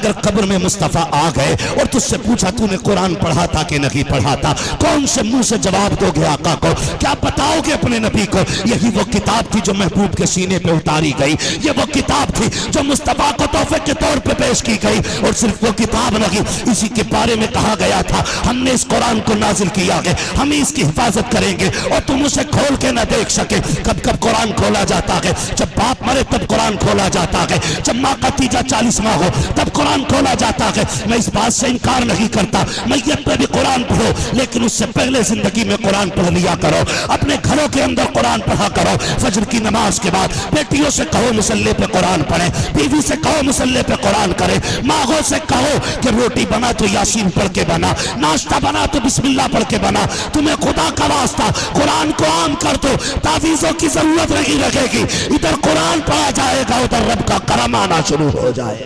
अगर कब्र में मुस्तफ़ा आ गए और तुझसे पूछा तूने कुरान पढ़ा था कि नहीं पढ़ा था, कौन से मुंह से जवाब दोगे आका को? क्या बताओगे अपने नबी को? यही वो किताब थी जो महबूब के सीने पे उतारी गई, ये वो किताब थी जो मुस्तफ़ा को तोहफे के तौर पे पेश की गई। और सिर्फ वो किताब नहीं, इसी के बारे में कहा गया था हमने इस कुरान को नाजिल किया है, हम इसकी हिफाजत करेंगे और तुम उसे खोल के ना देख सके। कब कब कुरान खोला जाता है? जब बाप मरे तब कुरान खोला जाता है, जब माँ का तीजा 40 माह हो तब कुरान खोला जाता है। मैं इस बात से इनकार नहीं करता, मैयत पे भी कुरान पढ़ो, लेकिन उससे पहले जिंदगी में कुरान पढ़ लिया करो। अपने घरों के अंदर कुरान पढ़ा करो। फजर की नमाज के बाद बेटियों से कहो मुसल्ले पे कुरान पढ़े, बीवी से कहो मुसल्ले पे कुरान करे, माँगों से कहो कि रोटी बना तो यासीन पढ़ के बना, नाश्ता बना तो बिस्मिल्लाह पढ़ के बना। तुम्हें खुदा का वास्ता कुरान को आम कर दो, तावीज़ों की जरूरत नहीं रहेगी। इधर कुरान पढ़ा जाएगा, उधर रब का करम आना शुरू हो जाए।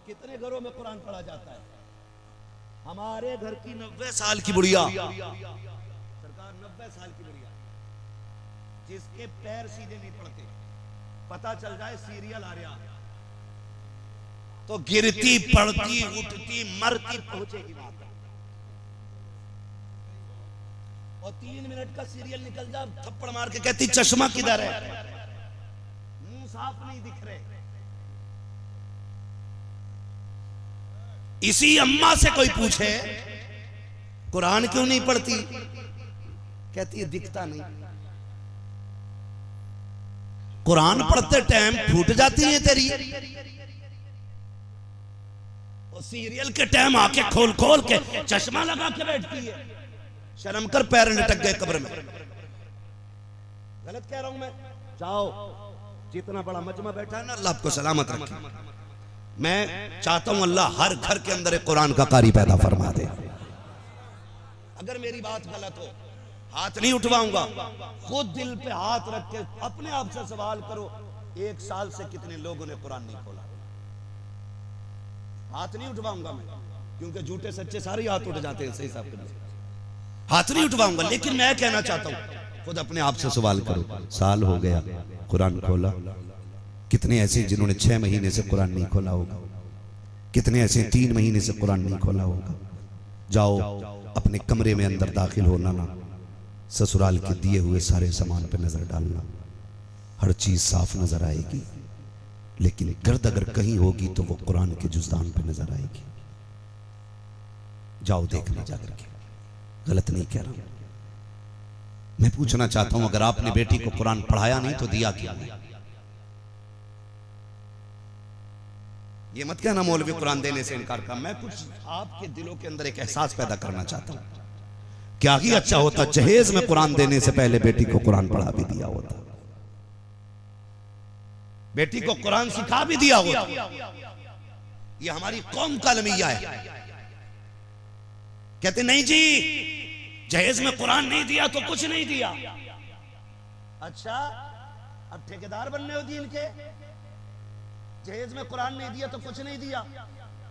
कितने घरों में कुरान पढ़ा जाता है? हमारे घर की 90 साल की बुढ़िया, सरकार 90 साल की बुढ़िया, जिसके पैर सीधे नहीं पड़ते, पता चल जाए सीरियल आ रहा तो गिरती पड़ती उठती मरती पहुंचेगी वहां तक। और 3 मिनट का सीरियल निकल जाए थप्पड़ मार के कहती चश्मा किधर है, मुंह साफ नहीं दिख रहे। इसी अम्मा से कोई पूछे कुरान क्यों नहीं पढ़ती, कहती है दिखता नहीं। कुरान पढ़ते टाइम फूट जाती है तेरी, और सीरियल के टाइम आके खोल खोल के चश्मा लगा के बैठती है। शर्म कर, पैर लटक गए कब्र में। गलत कह रहा हूं मैं? जाओ, जितना बड़ा मजमा बैठा है ना, अल्लाह आपको सलामत रखे। मैं चाहता हूं अल्लाह हर घर के अंदर एक कुरान का कारी पैदा फरमा दे। अगर मेरी बात गलत हो हाथ नहीं उठवाऊंगा। खुद दिल पे हाथ रख के अपने आप से सवाल करो, 1 साल से कितने लोगों ने कुरान नहीं खोला? हाथ नहीं उठवाऊंगा मैं, क्योंकि झूठे सच्चे सारे हाथ उठ जाते हैं सही साहब के लिए। हाथ नहीं उठवाऊंगा, लेकिन मैं कहना चाहता हूं खुद अपने आप से सवाल करो, साल हो गया कुरान खोला, कितने ऐसे जिन्होंने 6 महीने से कुरान नहीं खोला होगा, कितने ऐसे 3 महीने से कुरान नहीं खोला होगा। जाओ अपने कमरे में अंदर दाखिल होना ना, ससुराल के दिए हुए सारे सामान पे नजर डालना, हर चीज साफ नजर आएगी, लेकिन गर्द अगर कहीं होगी तो वो कुरान के जुज़दान पे नजर आएगी। जाओ देखना जाकर के, गलत नहीं कह रहा। मैं पूछना चाहता हूं, अगर आपने बेटी को कुरान पढ़ाया नहीं तो दिया क्यों नहीं? ये मत कहना मौलवी कुरान देने से इनकार कर। मैं कुछ आपके दिलों के अंदर एक एहसास पैदा करना चाहता हूं। क्या ही अच्छा होता जहेज में कुरान देने से पहले बेटी को कुरान पढ़ा भी दिया होता, बेटी को कुरान सिखा भी दिया होता। ये हमारी कौम का अलमिया है। कहते नहीं जी जहेज में कुरान नहीं दिया तो कुछ नहीं दिया। अच्छा, अब ठेकेदार बनने हो दीन के? जहेज में कुरान नहीं दिया तो कुछ नहीं दिया।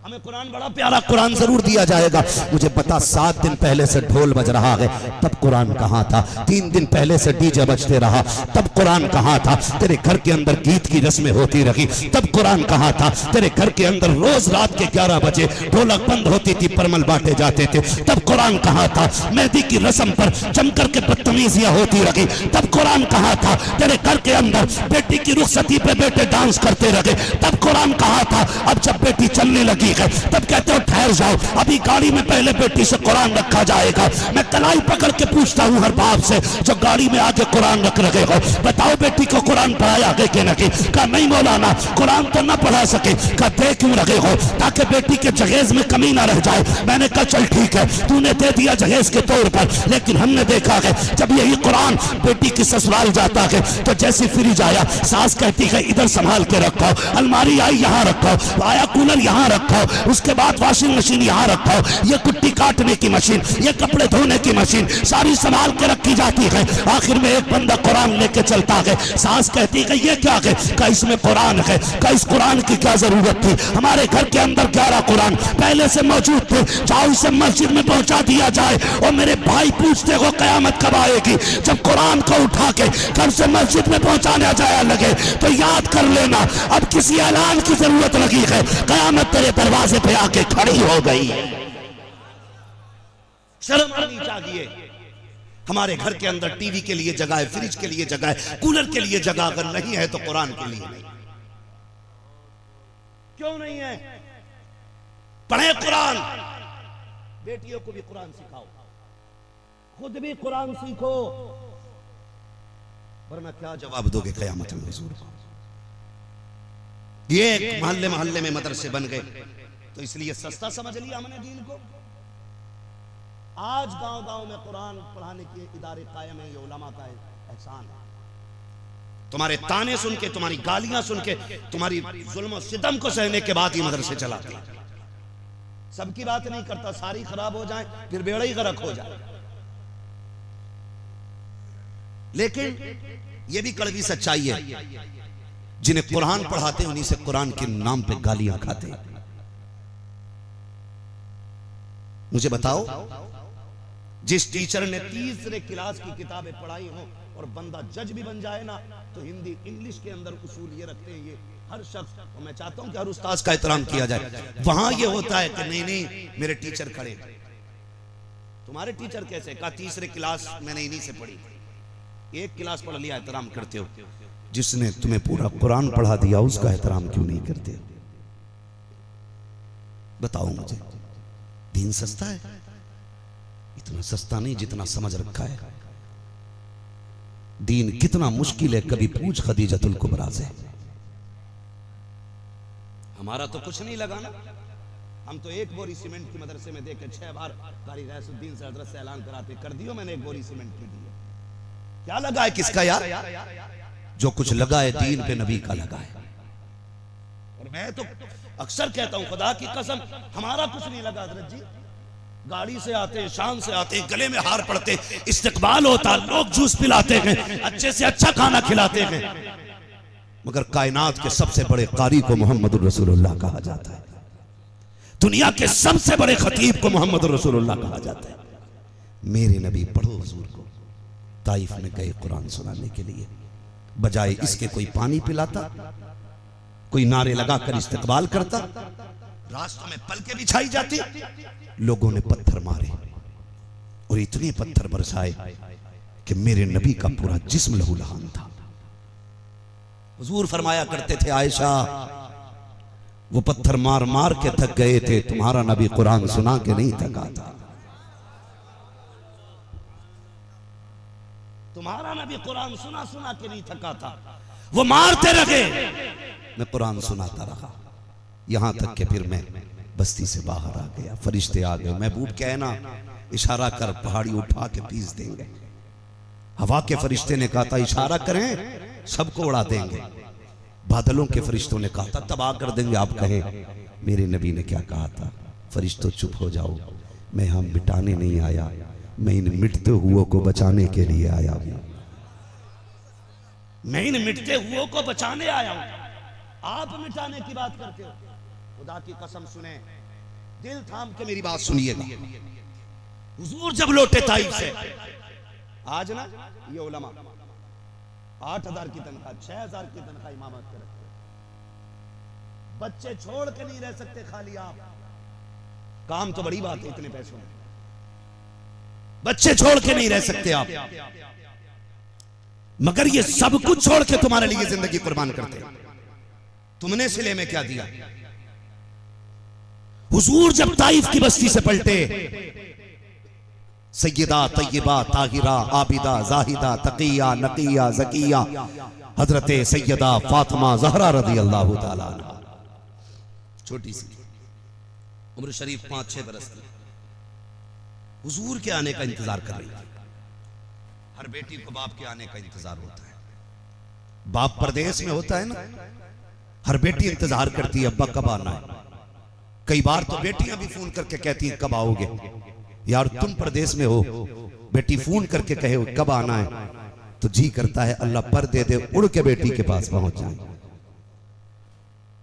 हमें कुरान बड़ा प्यारा कुरान जरूर दिया जाएगा। मुझे बता 7 दिन पहले से ढोल बज रहा है तब कुरान कहाँ था? 3 दिन पहले से डीजे बजते रहा तब कुरान कहाँ था? तेरे घर के अंदर गीत की रस्में होती रही तब कुरान कहाँ था? तेरे घर के अंदर रोज रात के 11 बजे ढोलक बंद होती थी, परमल बांटे जाते थे, तब कुरान कहाँ था? मेहंदी की रस्म पर जम करके बदतमीजियां होती रही तब कुरान कहाँ था? तेरे घर के अंदर बेटी की रुखसती पे बेटे डांस करते रहे तब कुरान कहाँ था? अब जब बेटी चलने लगी है तब कहते हो ठहर जाओ, अभी गाड़ी में पहले बेटी से कुरान रखा जाएगा। मैं कलाई पकड़ के पूछता हूँ हर बाप से जो गाड़ी में आके कुरान रख रहे हो, बताओ बेटी को कुरान पढ़ाया गया कि नहीं? कहा नहीं मौलाना, कुरान तो ना पढ़ा सके। कहा दे क्यों रखे हो? ताकि बेटी के जहेज में कमी ना रह जाए। मैंने कहा चल ठीक है, तूने दे दिया जहेज के तौर पर, लेकिन हमने देखा है जब यही कुरान बेटी की ससुराल जाता है तो जैसे फ्रिज आया सास कहती है इधर संभाल के रखो, अलमारी आई यहाँ रखो, आया कूलर यहाँ रखो, उसके बाद वॉशिंग मशीन यहाँ रखो, ये कुट्टी काटने की मशीन, ये कपड़े धोने की मशीन सारी संभाल के रखी जाती है। आखिर में एक बंदा कुरान लेके चलता है, सास कहती है ये क्या है? का इसमें कुरान है। का इस कुरान की क्या जरूरत थी? हमारे घर के अंदर 11 कुरान पहले से मौजूद थे, जाओ इसे मस्जिद में पहुंचा पहुंचा दिया जाए। और मेरे भाई पूछते हो कयामत कब आएगी? जब कुरान को उठा के घर से मस्जिद में पहुंचाने जाया लगे तो याद कर लेना अब किसी ऐलान की जरूरत लगी है, कयामत तेरे दरवाजे पे आके खड़ी हो गई है। शर्म आनी चाहिए। हमारे घर के अंदर टीवी के लिए जगह है, फ्रिज के लिए जगह है, कूलर के लिए जगह अगर नहीं है तो कुरान के लिए नहीं। क्यों नहीं है? पढ़े कुरान, बेटियों को भी कुरान सिखाओ, खुद भी कुरान सीखो, वरना क्या जवाब दोगे कयामत में हुजूर को? ये मोहल्ले मोहल्ले में मदरसे बन गए तो इसलिए सस्ता समझ लिया हमने दीन को। आज गांव गांव में कुरान पढ़ाने के इदारे कायम है, ये उलमा का एहसान है। तुम्हारे ताने सुन के, तुम्हारी गालियां सुन के, तुम्हारी जुल्म सितम को सहने के बाद ही मदरसे चलाते हैं। सबकी बात नहीं करता, सारी खराब हो जाए फिर बेड़ा ही गर्क हो जाए। लेकिन यह भी कड़वी सच्चाई है, जिन्हें कुरान पढ़ाते हैं उन्हीं से कुरान के नाम पे गालियां खाते हैं। मुझे बताओ, जिस टीचर ने तीसरे क्लास की किताबें पढ़ाई हो और बंदा जज भी बन जाए ना, तो हिंदी इंग्लिश के अंदर उसूल ये रखते हैं, ये हर शख्स, और मैं चाहता हूं कि हर उस्ताद का एहतराम किया जाए। वहां ये होता है कि नहीं नहीं मेरे टीचर खड़े। तुम्हारे टीचर कैसे? कहा तीसरे क्लास मैंने इन्हीं से पढ़ी। एक क्लास पढ़ लिया, एहतराम करते हो। जिसने तुम्हें पूरा कुरान पढ़ा दिया उसका एहतराम क्यों नहीं करते? बताओ मुझे। दीन सस्ता है? इतना सस्ता नहीं जितना समझ रखा है। दीन कितना मुश्किल है, कभी पूछ खदीजतुल कुबरा से। हमारा तो कुछ नहीं लगा ना, हम तो एक बोरी सीमेंट की मदरसे में देकर 6 बार कारी रैसुद्दीन से हजरत से ऐलान कराते कर दियो मैंने एक बोरी सीमेंट की दी है। क्या लगा है किसका यार? जो कुछ लगा है दीन पे नबी का लगा है। और मैं तो अक्सर कहता हूं खुदा की कसम हमारा कुछ नहीं लगा हजरत जी। गाड़ी से आते, शान से आते, गले में हार पड़ते, इस्तकबाल होता, लोग जूस पिलाते हैं, अच्छे से अच्छा खाना खिलाते हैं, मगर कायनात के सबसे बड़े कारी को मोहम्मद रसूलुल्लाह कहा जाता है। दुनिया के सबसे बड़े खतीब को मोहम्मद रसूलुल्लाह कहा जाता है। मेरे नबी पढ़ो हुजूर को ताइफ में गए कुरान सुनाने के लिए, बजाय इसके कोई पानी पिलाता, कोई नारे लगाकर इस्तकबाल करता, रास्तों में पलके बिछाई जाती, लोगों ने पत्थर मारे और इतने पत्थर बरसाए कि मेरे नबी का पूरा जिस्म लहूलुहान था। हुजूर फरमाया करते थे, आयशा वो पत्थर मार मार के थक गए थे, तुम्हारा नबी कुरान सुना के नहीं थका था। तुम्हारा नबी कुरान सुना सुना के नहीं थका था, वो मारते रहे, मैं कुरान सुनाता रहा, यहां तक कि फिर मैं बस्ती से बाहर आ गया, फरिश्ते आ गए, महबूब कहना इशारा कर पहाड़ी उठा के पीस देंगे। हवा के फरिश्ते ने कहा था इशारा करें सबको उड़ा देंगे। बादलों के फरिश्तों ने कहा था तबाह कर देंगे, आप कहें। मेरे नबी ने क्या कहा था? फरिश्तों चुप हो जाओ, मैं हम मिटाने नहीं आया, मैं इन मिटते हुओं को बचाने के लिए आया हूं। मैं इन मिटते हुओं को बचाने आया हूं। आप मिटाने की बात करते हो? खुदा की कसम सुने, दिल थाम के मेरी बात सुनिएगा। हुजूर जब लौटे ताइफ से, आज ना ये उलमा 8,000 की तनख्वाह, 6,000 की तनख्वाह इमामत के रखते, बच्चे छोड़ के नहीं रह सकते खाली आप। काम तो बड़ी बात है इतने पैसों में, बच्चे छोड़ के नहीं रह सकते आप, मगर ये सब कुछ छोड़ के तुम्हारे लिए जिंदगी कुर्बान करते। तुमने सिले में क्या दिया? हुजूर जब ताइफ की बस्ती से पलटे, सैयदा तय्यबा ताहिरा आबिदा जाहिदा तकिया नकिया ज़किया हजरत सैयदा फातिमा ज़हरा रज़ी अल्लाह ताला अन्हा, छोटी सी उम्र शरीफ 5-6 बरस की, हुजूर के आने का इंतजार कर रही थी। हर बेटी को बाप के आने का इंतजार होता है। बाप परदेश में होता है ना, हर बेटी इंतजार करती है अब्बा कब आना है। कई बार तो बेटियां भी फोन करके कहती हैं कब आओगे। यार तुम परदेश में हो, बेटी फोन करके कहे कब आना है, तो जी करता है अल्लाह पर दे दे, उड़ के बेटी के पास पहुंच जाए।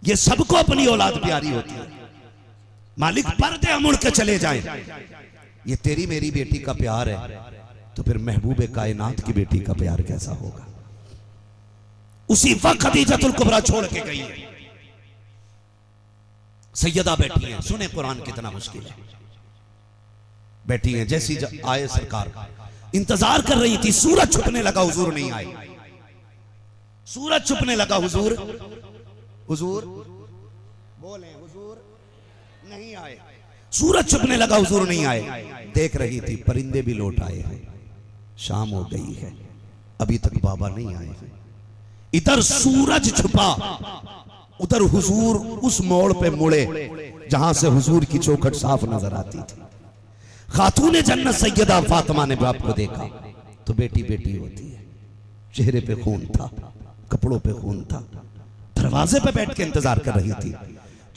ये सबको अपनी औलाद प्यारी होती है। मालिक पर दे, हम उड़ के चले जाएं। ये तेरी मेरी बेटी का प्यार है, तो फिर महबूब कायनात की बेटी का प्यार कैसा होगा। उसी वक्त खदीजतुल कुबरा छोड़ के गई है। सैयदा बैठी है, सुने कुरान कितना मुश्किल है। बैठी है, जैसी आए सरकार इंतजार कर रही थी, सूरज छुपने लगा, हुजूर नहीं आए। सूरज छुपने लगा, हुजूर हुजूर बोले, हुजूर नहीं आए। सूरज छुपने लगा, हुजूर नहीं आए। देख रही थी परिंदे भी लौट आए हैं, शाम हो गई है, अभी तक बाबा नहीं आए। इधर सूरज छुपा, उधर हुजूर उस मोड़ पे मुड़े जहां से हुजूर की चौखट साफ नजर आती थी। खातून जन्नत सैयदा फातिमा ने बाप को देखा तो बेटी बेटी होती है। चेहरे पे खून था, कपड़ों पे खून था, दरवाजे पे बैठ के इंतजार कर रही थी।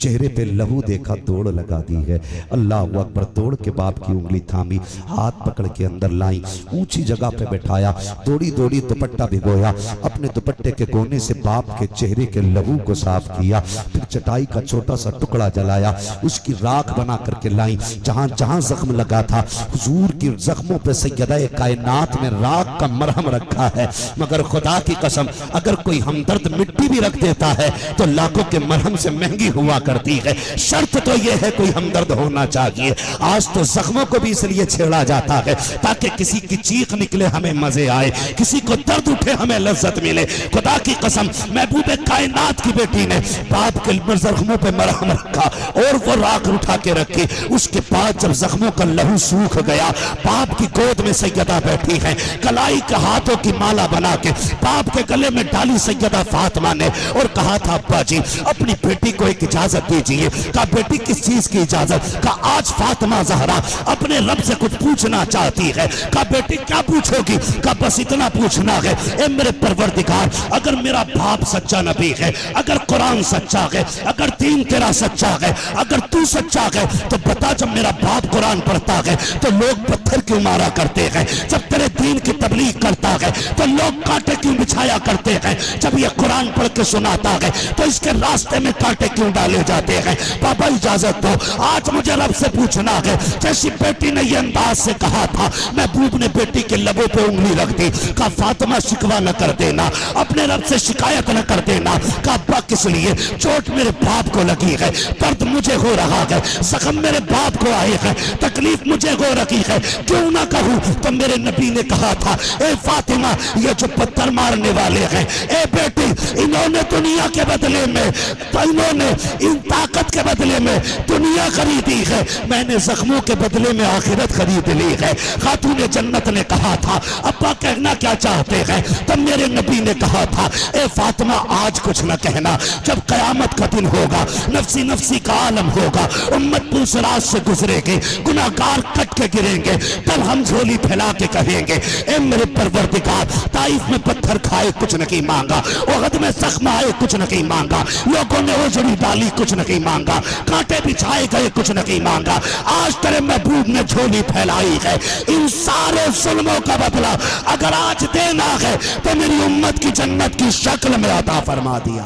चेहरे पे लहू देखा, दौड़ लगा दी है। अल्लाह अकबर, दौड़ के बाप की उंगली थामी, हाथ पकड़ के अंदर लाई, ऊंची जगह पे बैठाया, दौड़ी दौड़ी दुपट्टा भिगोया, अपने दुपट्टे के कोने से बाप के चेहरे के लहू को साफ किया, फिर चटाई का छोटा सा टुकड़ा जलाया, उसकी राख बना करके लाई। जहां जहां जख्म लगा था, हुजूर की जख्मों पे सैयदा कायनात में राख का मरहम रखा है। मगर खुदा की कसम, अगर कोई हमदर्द मिट्टी भी रख देता है तो लाखों के मरहम से महंगी हुआ करती है। शर्त तो यह है कोई हमदर्द होना चाहिए। आज तो जख्मों को भी इसलिए छेड़ा जाता है ताकि किसी की चीख निकले हमें मजे आए, किसी को दर्द उठे हमें लज्जत मिले। खुदा की कसम, महबूब कायनात की बेटी ने बाप के जख्मों पे मरहम रखा और वो राख उठा के रखी। उसके बाद जब जख्मों का लहू सूख गया, बाप की गोद में सैयदा बैठी है, कलाई के हाथों की माला बना के बाप के गले में डाली सैयदा फातिमा ने और कहा था, अब्बा जी अपनी बेटी को एक इजाजत दीजिए। कहा बेटी किस चीज की इजाजत? कहा आज फातिमा ज़हरा अपने रब से कुछ पूछना चाहती है। कहा बेटी क्या पूछोगी? कहा बस इतना पूछना है, ए मेरे परवरदिगार, अगर मेरा बाप सच्चा नबी है, अगर कुरान सच्चा है, अगर दीन तेरा सच्चा है, अगर तू सच्चा है, तो बता जब मेरा बाप कुरान पढ़ता है तो लोग पत्थर क्यों मारा करते हैं? जब तेरे दीन की तबलीग करता है तो लोग कांटे क्यों बिछाया करते हैं? जब ये कुरान पढ़ के सुनाता है तो इसके रास्ते में कांटे क्यों डाले जाते हैं? बाबा इजाजत दो, आज मुझे रब से पूछना है। जैसी बेटी ने ये अंदाज से कहा था, महबूब ने बेटी के लबों पे उंगली रख दी। कहा फातिमा शिकवा न कर देना, अपने रब से शिकायत न कर देना। कहा अब्बा किस लिए? चोट मेरे बाप को लगी है, दर्द मुझे हो रहा है, जख्म मेरे बाप को आए हैं, तकलीफ मुझे हो रही है, क्यों ना कहूं? तो मेरे नबी ने कहा था, ए फातिमा ये जो पत्थर मारने वाले हैं, ए बेटी इन्होंने दुनिया के बदले में, तो इन्होंने इन ताकत के बदले में दुनिया खरीदी है, मैंने जख्मों के बदले में आखिरत खरीद ली है। खातून जन्नत ने कहा था, अब्बा कहना क्या चाहते हैं? तब मेरे नबी ने कहा था, ए फातिमा आज कुछ न कहना, जब कयामत का दिन होगा, नफसी नफसी का आलम होगा, उम्मत पुलसराज से गुजरेगी, गुनाहगार कट के गिरेंगे, तब हम झोली फैला के कहेंगे, ए मेरे परवरदिगार, ताइफ में पत्थर खाए कुछ नहीं मांगा, उहद में जख्म आए कुछ नहीं मांगा, लोगों ने ओजड़ी डाली कुछ नहीं मांगा, कांटे बिछाए गए कुछ नहीं मांगा, आज तेरे महबूब ने झोली फैलाई है। इन सारे जुल्मों का बदला अगर आज देना है तो मेरी उम्मत की जन्नत की शक्ल में अता फरमा दिया।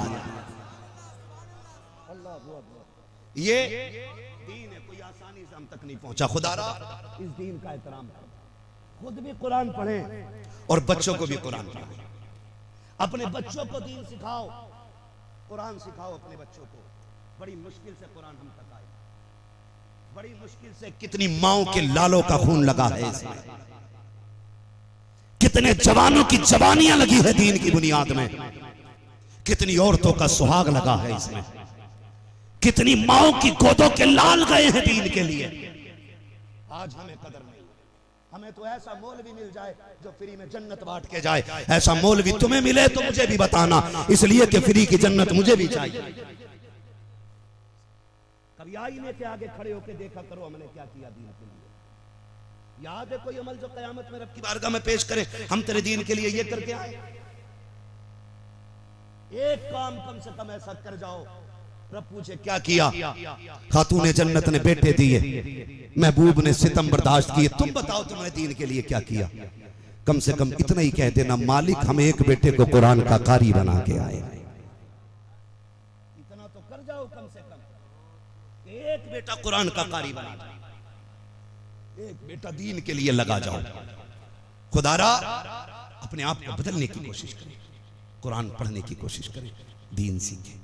ये दीन है, कोई आसानी से हम तक नहीं पहुंचा। खुदारा इस दीन का एहतराम करें, खुद भी कुरान पढ़ें और बच्चों को भी कुरान पढ़ाएं। अपने बच्चों को दीन सिखाओ, कुरान सिखाओ अपने बच्चों को। बड़ी मुश्किल से कुरान हम तक आए, बड़ी मुश्किल से। कितनी माओं के लालों का खून लगा है इसमें, कितने जवानों की जवानियां लगी है दीन की बुनियाद में, कितनी औरतों का सुहाग लगा है इसमें, कितनी माओं की गोदों के लाल गए हैं दीन के लिए। आज हमें कदर नहीं। हमें तो ऐसा मौलवी मिल जाए जो फ्री में जन्नत बांट के जाए। ऐसा मौलवी तुम्हें मिले तो मुझे भी बताना, इसलिए कि फ्री की जन्नत मुझे भी चाहिए। कभी आईने के आगे खड़े होकर देखा करो हमने क्या किया दीन के लिए। याद है कोई अमल जो कयामत में रब की बारगाह में पेश करें, हम तेरे दीन के लिए ये करके आए? एक काम कम से कम ऐसा कर जाओ, रब पूछे क्या किया? खातून जन्नत ने बेटे दिए, महबूब ने सितम बर्दाश्त किए, तुम बताओ तुमने दीन के लिए क्या किया? कम से कम इतना ही कह देना, मालिक हम एक बेटे को कुरान का कारी बना के आए। इतना तो कर जाओ कम से कम, एक बेटा कुरान का कारी बना जाए। एक बेटा दीन के लिए लगा जाओ। खुदारा अपने आप को बदलने की कोशिश करें, कुरान पढ़ने की कोशिश करें, दीन सीखें,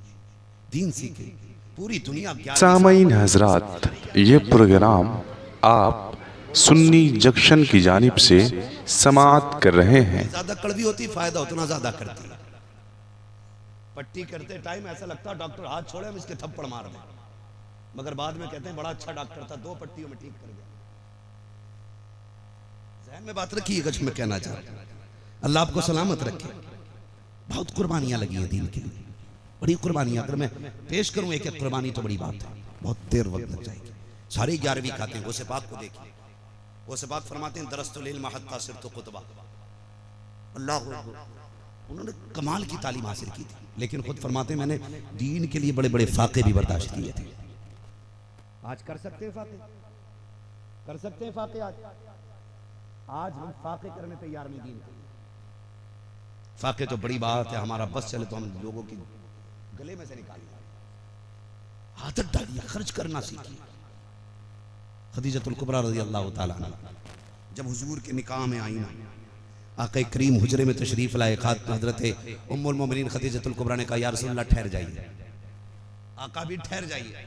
दीन सीखें। पूरी दुनिया सामईन हजरात, ये प्रोग्राम आप सुन्नी जंक्शन की जानिब से समाअत कर रहे हैं। ज्यादा कड़वी होती फायदा उतना ज्यादा करती है। पट्टी करते टाइम ऐसा लगता है डॉक्टर हाथ छोड़े हम इसके थप्पड़ मार दें, मगर बाद में कहते हैं बड़ा अच्छा डॉक्टर था, 2 पट्टियों में ठीक कर गया। ज़हन में बात रखिएगा जो मैं कहना चाह रहा हूं। अल्लाह आपको सलामत रखे। बहुत कुर्बानियां लगी हैं दीन के लिए, बड़ी कुर्बानियां। अगर मैं पेश करूं एक एक कुर्बानी तो बड़ी बात है, बहुत देर वक्त लग जाएगी। सारे 11वीं खाते हैं। गौसे पाक को देखिए, गौसे पाक फरमाते हैं दरस्तुल इल्म हत्ता सिरतु कुतबा। अल्लाह, उन्होंने कमाल की तालीम हासिल की थी, लेकिन खुद फरमाते हैं मैंने दीन के लिए बड़े बड़े फाके भी बर्दाश्त किए थे। आज कर सकते हैं फाके, कर सकते हैं फाके। आज हम फाके करने तैयार नहीं दीन के लिए। फाके तो बड़ी बात है, हमारा बस चले तो हम लोगों की गले में से निकालिए। आदत डालिए, खर्च करना सीखिए। खदीजतुल कुबरा रज़ी अल्लाह ताला अन्हा जब हुजूर के निकाह में आई ना, आका करीम हुजरे में तशरीफ लाए। खात हजरत उम्मुल मोमिनीन खदीजतुल कुबरा ने कहा या रसूलल्लाह ठहर जाइए। आका भी ठहर जाइए।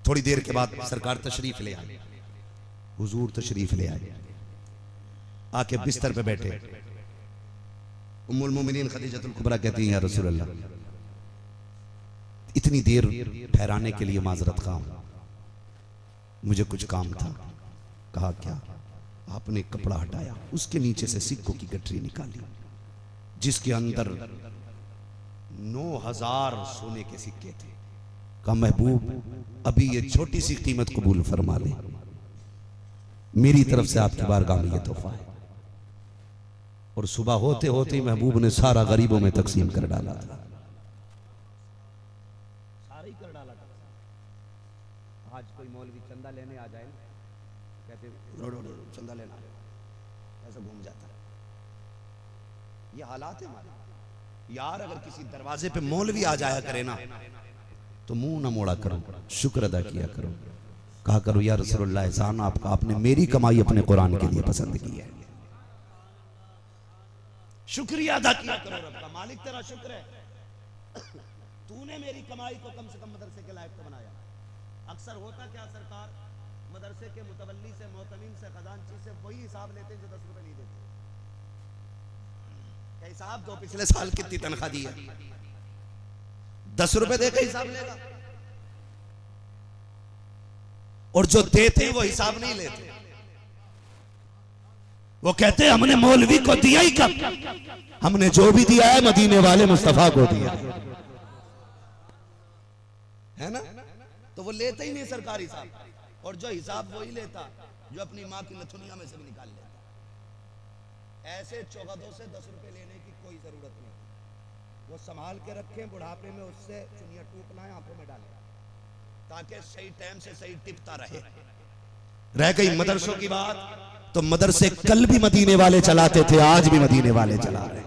थोड़ी देर के बाद सरकार तशरीफ ले आए, हुजूर तशरीफ ले आए, आके बिस्तर पे बैठे। उम्मुल मोमिनीन खदीजतुल कुबरा कहती हैं या रसूलल्लाह इतनी देर ठहराने के लिए माजरत खां, मुझे कुछ काम था। कहा क्या? आपने कपड़ा हटाया, उसके नीचे से सिक्कों की गठरी निकाली जिसके अंदर 9000 सोने के सिक्के थे। कहा महबूब अभी ये छोटी सी कीमत कबूल फरमा ले, मेरी तरफ से आपकी बारगाह में ये तोहफा है। और सुबह होते होते ही महबूब ने सारा गरीबों में तकसीम कर डाला था। सारा ही कर डाला था। आज कोई मौलवी चंदा लेने आ जाए, कहते चंदा लेना, ऐसा घूम जाता है। ये हालात है हमारे। यार अगर किसी दरवाजे पे मौलवी आ जाया करे ना, तो मुंह ना मोड़ा करो, शुक्र अदा किया करो। कहा करो या रसूलुल्लाह एहसान आपका, आपने मेरी कमाई अपने कुरान के लिए पसंद की है। शुक्रिया अदा किया करो रब का, मालिक तेरा शुक्र है, तूने मेरी कमाई को कम से कम मदरसे के लायक तो बनाया। अक्सर होता क्या सरकार, मदरसे के मुतवल्ली से, मोहतमीम से, खजांची से वही हिसाब लेते हैं जो 10 रुपए नहीं देते। क्या हिसाब दो पिछले साल कितनी तनख्वाह दी है, 10 रुपए देकर हिसाब लेगा। और जो देते हैं वो हिसाब नहीं लेते, वो कहते हैं हमने मौलवी को दिया ही कब, हमने जो भी दिया है मदीने वाले मुस्तफा को दिया है ना। तो वो लेते ही नहीं सरकारी हिसाब, और जो हिसाब वही लेता जो अपनी माँ की नथुनिया में से भी निकाल लेता। ऐसे चौगदों से 10 रुपए लेने की कोई जरूरत नहीं, वो संभाल के रखें, बुढ़ापे में उससे चुनिया टूक लाएं, आंखों में डालें, ताकि सही टाइम से सही टिपता रहे। रह गई मदरसों की बात, तो मदरसे कल भी मदीने वाले चलाते थे, आज भी मदीने वाले चला रहे।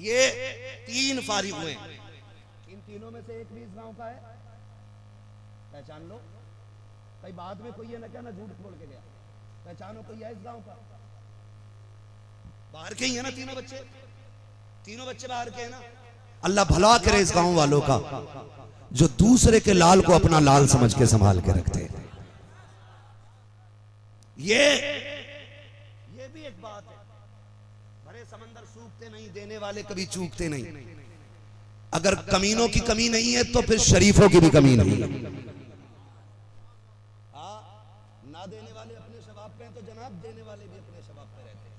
ये 3 फारिग हुए, इन तीनों में से एक भी इस गांव का है, पहचान लो। कई बाद में कोई ये ना कहना झूठ बोल के गया, पहचानो कोई है इस गांव का। बाहर के ही है ना तीनों बच्चे, तीनों बच्चे बाहर के हैं ना। अल्लाह भला करे इस गांव वालों का, जो दूसरे के लाल को अपना लाल समझ के संभाल के रखते हैं। ये भी एक बात है, भरे समंदर सूखते नहीं, देने वाले कभी चूकते नहीं। अगर कमीनों की कमी नहीं है तो फिर शरीफों की भी कमी नहीं है। ना देने वाले अपने शबाब पे हैं तो जनाब देने वाले भी अपने शबाब पे रहते हैं।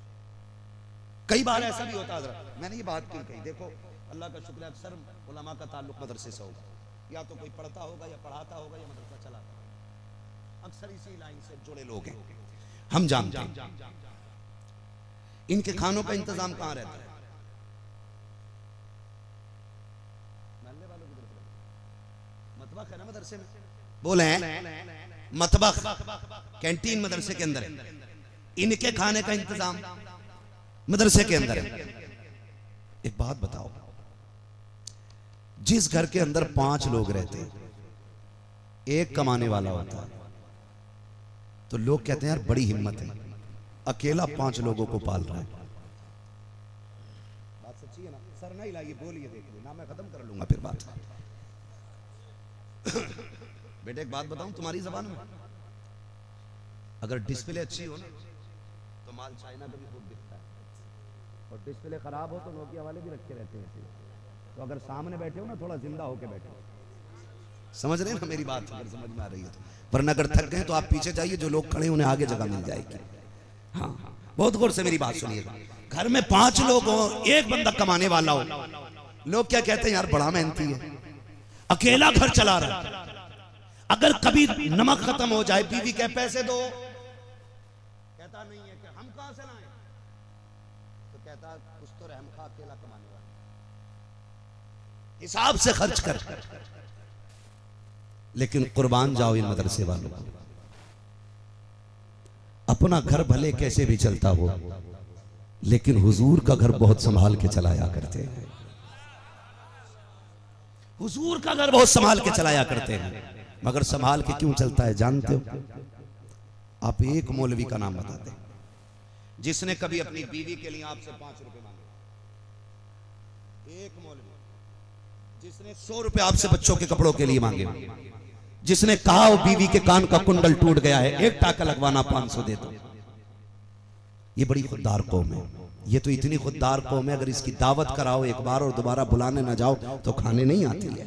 कई बार ऐसा भी होता है। मैंने ये बात क्यों कही, देखो अल्लाह का शुक्र है, अक्सर उलमा का ताल्लुक मदरसे से होगा, या तो कोई पढ़ता होगा या पढ़ाता होगा या मदरसा चलाता होगा, अक्सर इसी लाइन से जुड़े लोग हैं। हम जानते हैं इनके खानों का इंतजाम कहां रहता है। मतबख है ना मदरसे में, बोले मतबख कैंटीन मदरसे के अंदर है, इनके खाने का इंतजाम मदरसे के अंदर है। एक बात बताओ, जिस घर के अंदर 5 लोग रहते, एक कमाने वाला होता है तो लोग कहते हैं यार बड़ी हिम्मत है, अकेला 5 लोगों को पाल रहा है। बात सच्ची है ना? सर नहीं लाइए, बोलिए, देखिए ना, मैं खत्म कर लूंगा फिर बात। बेटे एक बात बताऊं तुम्हारी जबान में, अगर डिस्प्ले अच्छी हो ना तो माल चाइना का भी खूब बिकता है, और डिस्प्ले खराब हो तो नोकिया वाले भी रखे रहते हैं। तो अगर सामने बैठे हो ना थोड़ा जिंदा होके बैठो, समझ रहे हैं ना मेरी बात? अगर समझ में आ रही है तो, वरना अगर थक गए तो आप पीछे जाइए, जो लोग खड़े उन्हें आगे जगह मिल जाएगी। हाँ, बहुत गौर से मेरी बात सुनिएगा। घर में 5 लोग हो, एक बंदा कमाने वाला हो, लोग क्या कहते हैं? यार बड़ा मेहनती है, अकेला घर चला रहा है। अगर कभी नमक खत्म हो जाए, बीवी कहे पैसे दो, कहता नहीं है कि हम कहां से लाएं, तो कहता कुछ तो रहम खा, अकेला कमाने वाला, हिसाब से खर्च कर। लेकिन कुर्बान जाओ इन मदरसे वालों को, अपना घर भले कैसे भी चलता हो, लेकिन हुजूर का घर बहुत संभाल के चलाया करते हैं। हुजूर का घर बहुत संभाल के चलाया करते हैं। मगर संभाल के क्यों चलता है जानते हो? आप एक मौलवी का नाम बताते हैं जिसने कभी अपनी बीवी के लिए आपसे 5 रुपए मांगे? एक मौलवी जिसने 100 रुपए आपसे बच्चों के कपड़ों के लिए मांगे, जिसने कहा वो बीवी के कान का कुंडल टूट गया है, एक टाका लगवाना 500 दे दो। ये बड़ी खुददार कौम है, ये तो इतनी खुददार कौम है, अगर इसकी दावत कराओ एक बार और दोबारा बुलाने ना जाओ तो खाने नहीं आती है।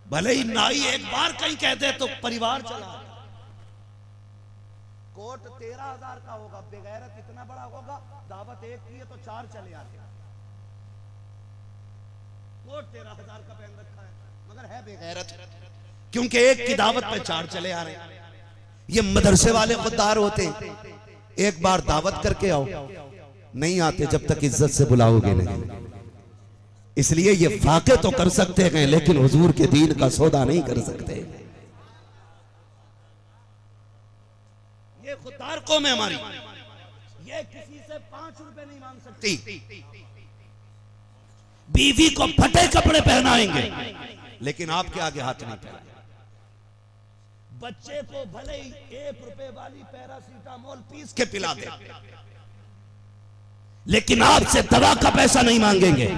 भले ही नाई एक बार कहीं कह दे तो परिवार चला। कोट 13,000 का होगा, बेगैरत इतना बड़ा होगा, दावत एक की है तो 4 चले आते। कोट 13,000 का पहन रखा है मगर है बेगैरत, क्योंकि एक की दावत पे 4 चले आ रहे हैं। ये मदरसे वाले खुददार होते हैं, एक बार दावत करके आओ, नहीं आते जब तक इज्जत से बुलाओगे नहीं। इसलिए ये फाके तो कर सकते हैं लेकिन हुजूर के दीन का सौदा नहीं कर सकते। ये खुददार कौम है हमारी, ये किसी से 5 रुपए नहीं मांग सकती। बीवी को फटे कपड़े पहनाएंगे लेकिन आपके आगे हाथ नहीं फैलाएंगे। बच्चे को भले ही 1 रुपए वाली पैरासीटामोल पीस के पिला दे, लेकिन आपसे दवा का पैसा नहीं मांगेंगे।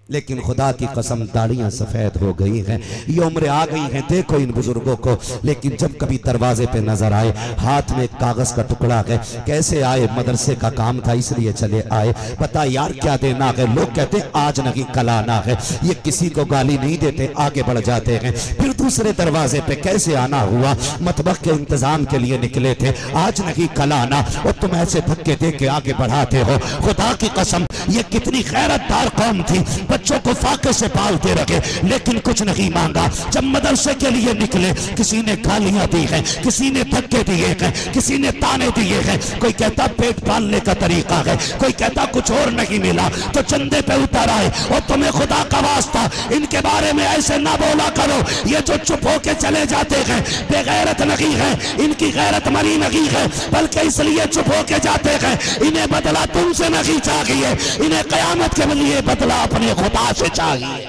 लेकिन खुदा की कसम दाढ़ियां सफेद हो गई हैं, ये उम्र आ गई है, देखो इन बुजुर्गों को। लेकिन जब कभी दरवाजे पे नजर आए, हाथ में कागज का टुकड़ा है, कैसे आए? मदरसे का काम था इसलिए चले आए। पता यार क्या देना है? लोग कहते हैं आज नहीं कल आना है, ये किसी को गाली नहीं देते, आगे बढ़ जाते हैं। फिर दूसरे दरवाजे पे कैसे आना हुआ? मतबख के इंतजाम के लिए निकले थे, आज नहीं कल आना, और तुम ऐसे धक्के दे के आगे बढ़ाते हो। खुदा की कसम ये कितनी गैरतदार कौम थी, बच्चों को फाके से पालते रखे लेकिन कुछ नहीं मांगा। जब मदरसे के लिए निकले, किसी ने गालियां दी हैं, किसी ने धक्के दिए हैं, किसी ने ताने दिए हैं। कोई कहता पेट पालने का तरीका है, कोई कहता कुछ और नहीं मिला तो चंदे पे उतर आए। और तुम्हें खुदा का वास्ता इनके बारे में ऐसे ना बोला करो, ये जो चुप होके चले जाते हैं बेगैरत नहीं है, इनकी गैरत मरी नहीं है, बल्कि इसलिए चुप होके जाते हैं इन्हें बदला तुमसे नहीं चाहिए, इन्हें कयामत के लिए बदला अपने खुदा से चाहिए।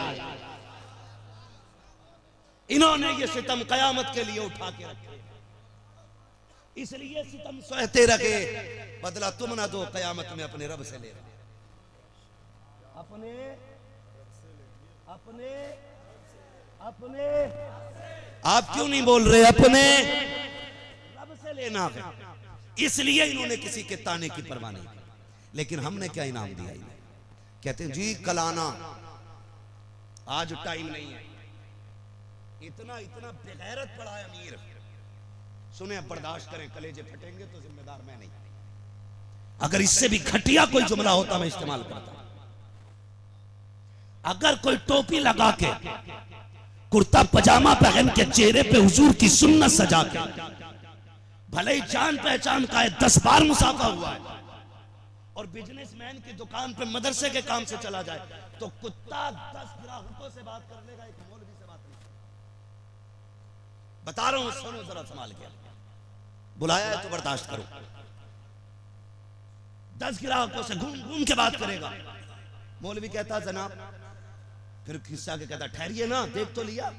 इन्होंने ये सितम कयामत के लिए उठा के रखे, इसलिए सितम सहते रखे, बदला तुम ना दो, कयामत में अपने रब से ले रहे। अपने अपने अपने आप क्यों नहीं बोल रहे? अपने रब से लेना है। इसलिए इन्होंने किसी के ताने की परवाह नहीं की। लेकिन हमने क्या इनाम दिया? कहते हैं जी कल आना, आज टाइम नहीं है। इतना इतना बेगैरत पड़ा है अमीर, सुने बर्दाश्त करें, कलेजे फटेंगे तो जिम्मेदार मैं नहीं। अगर इससे भी घटिया कोई जुमला होता मैं इस्तेमाल करता। अगर कोई टोपी लगा के, कुर्ता पजामा पहन के, चेहरे पे हुजूर की सुन्नत सजा के, भले ही जान पहचान का है, 10 बार मुसाफा हुआ है, और बिजनेसमैन की दुकान पे मदरसे के काम से चला जाए तो कुत्ता 10 ग्राहकों से बात कर लेगा, एक मौलवी से बात नहीं। बता रहा हूं, सुनो जरा संभाल के। बुलाया है तो बर्दाश्त करो। 10 ग्राहकों से घूम घूम के बात करेगा। मौलवी कहता जनाब फिर किस्सा के कहता ठहरिए ना, देख तो लिया,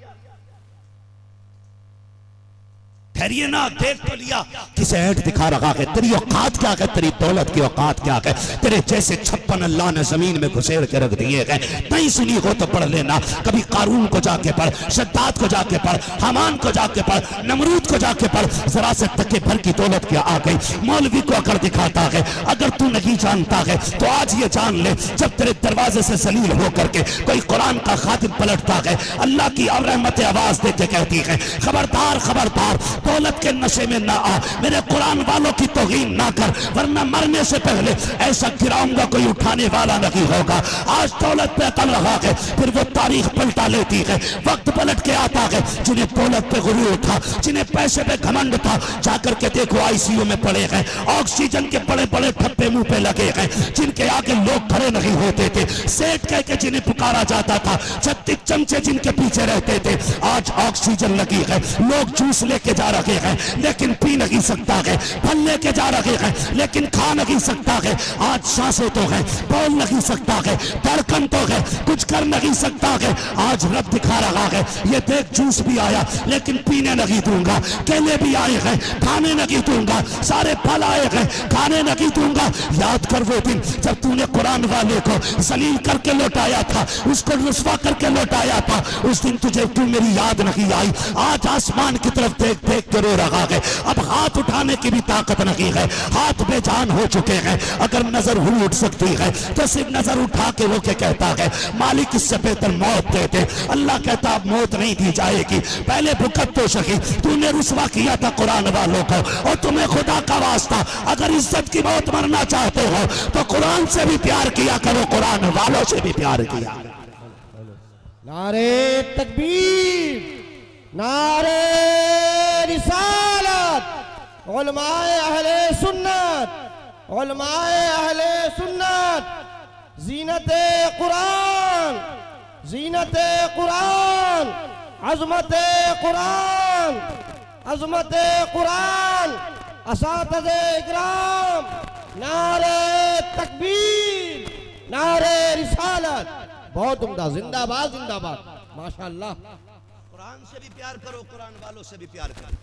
ठहरिए ना, देख तो लिया। किसे ऐठ दिखा रहा है, तेरी औकात क्या है, तेरी दौलत की औकात क्या है, तेरे जैसे 56 अल्लाह ने जमीन में घुसेड़ के रख दिए हैं। नहीं सुनी हो तो पढ़ लेना, कभी कारून को जाके पढ़, शद्दाद को जाके पढ़, हमान को जाके पढ़, नमरूद को जाके पढ़। जरा से तके भर की दौलत क्या आ गई। मौलवी को अगर दिखाता है, अगर तू नहीं जानता है तो आज ये जान ले, जब तेरे दरवाजे से जलील होकर के कोई कुरान का खातिब पलटता है, अल्लाह की रहमत आवाज देके कहती है, खबरदार खबरदार, दौलत के नशे में ना आ, मेरे कुरान वालों की तौहीन ना कर, वरना मरने से पहले ऐसा गिराऊंगा कोई उठाने वाला नहीं होगा। आज दौलत पे अकल रहा है, फिर वो तारीख पलटा लेती है, वक्त पलट के आता है। जिन्हें दौलत पे गुरूर था, जिन्हें पैसे पे घमंड था, जाकर के देखो आईसीयू में पड़े हैं, ऑक्सीजन के बड़े बड़े ठप्पे मुंह पे लगे हैं, जिनके आगे लोग खड़े नहीं होते थे, सेठ कह के जिन्हें पुकारा जाता था, 36 चमचे जिनके पीछे रहते थे, आज ऑक्सीजन लगी है, लोग जूस लेके जा रहे हैं लेकिन पी नहीं सकता है, फल लेके जा रहे हैं लेकिन खा नहीं सकता है। आज सांसें तो है, बोल नहीं सकता है, धड़कन तो है, कुछ कर नहीं सकता है। आज रब दिखा रहा है, ये देख जूस भी आया लेकिन पीने नहीं दूंगा, केले भी आए हैं खाने नहीं दूंगा, सारे फल आए हैं खाने नहीं दूंगा। याद कर वो दिन जब तूने कुरान वाले को जलील करके लौटाया था, उसको रुस्वा करके लौटाया था, उस दिन तुझे तू मेरी याद नहीं आई। आज आसमान की तरफ देख देख के रो रहा है, अब हाथ उठाने की भी ताकत नहीं है, हाथ बेजान हो चुके हैं। अगर नजर हुई उठ सकती है तो सिर्फ नजर उठा के वो क्या कहता है, मालिक इससे बेहतर मौत दे दे। अल्लाह कहता अब मौत नहीं दी जाएगी, पहले भुगत तो सही। तूने रुस्वा किया था कुरान वालों को, और तुम्हें खुदा का वास्ता अगर इज्जत की मौत मरना चाहते हो तो कुरान से भी प्यार किया करो, कुरान वालों से भी प्यार किया। नारे तकबीर, नारे रिसालत, उलमाए अहले सुन्नत, उलमाए अहले सुन्नत, जीनते कुरान, जीनते कुरान, अज़मते कुरान, अज़मते कुरान, असातिज़े इकराम, नारे तकबीर, नारे रिसालत। बहुत उम्दा, जिंदाबाद जिंदाबाद, माशाअल्लाह। कुरान से भी प्यार करो, कुरान वालों से भी प्यार करो।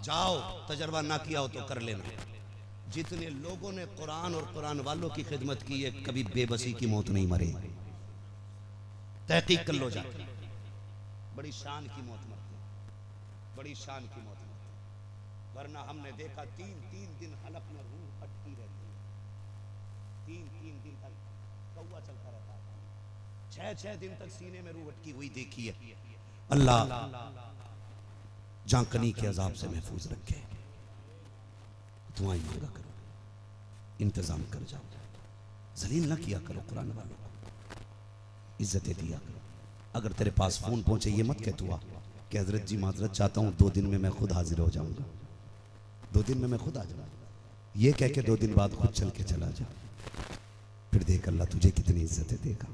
जाओ, तजर्बा ना किया हो तो कर लेना। जितने लोगों ने कुरान और कुरान वालों की खिदमत की है, कभी बेबसी की मौत नहीं मरे। तहकीक कर लो जाकर, बड़ी शान की मौत मरती, बड़ी शान की मौत मरती। वरना हमने देखा 3-3 दिन हलक में रूह अटकी रहती है, 3-3 दिन तक कौवा चलता रहता है, 6-6 दिन तक सीने में रूह अटकी हुई देखी है। अल्लाह जांकनी के अजाब से महफूज रखे। दुआएं मांगा करो, इंतजाम कर जाओ, जलील ना किया करो, कुरान वालों को इज्जतें दिया करो। अगर तेरे पास फोन पहुंचे ये मत कह तू कि हजरत जी माजरत चाहता हूं, 2 दिन में मैं खुद हाजिर हो जाऊंगा, 2 दिन में मैं खुद आ जाऊंगा। ये कह के 2 दिन बाद खुद चल के चला जा, फिर देख अल्लाह तुझे कितनी इज्जतें देगा,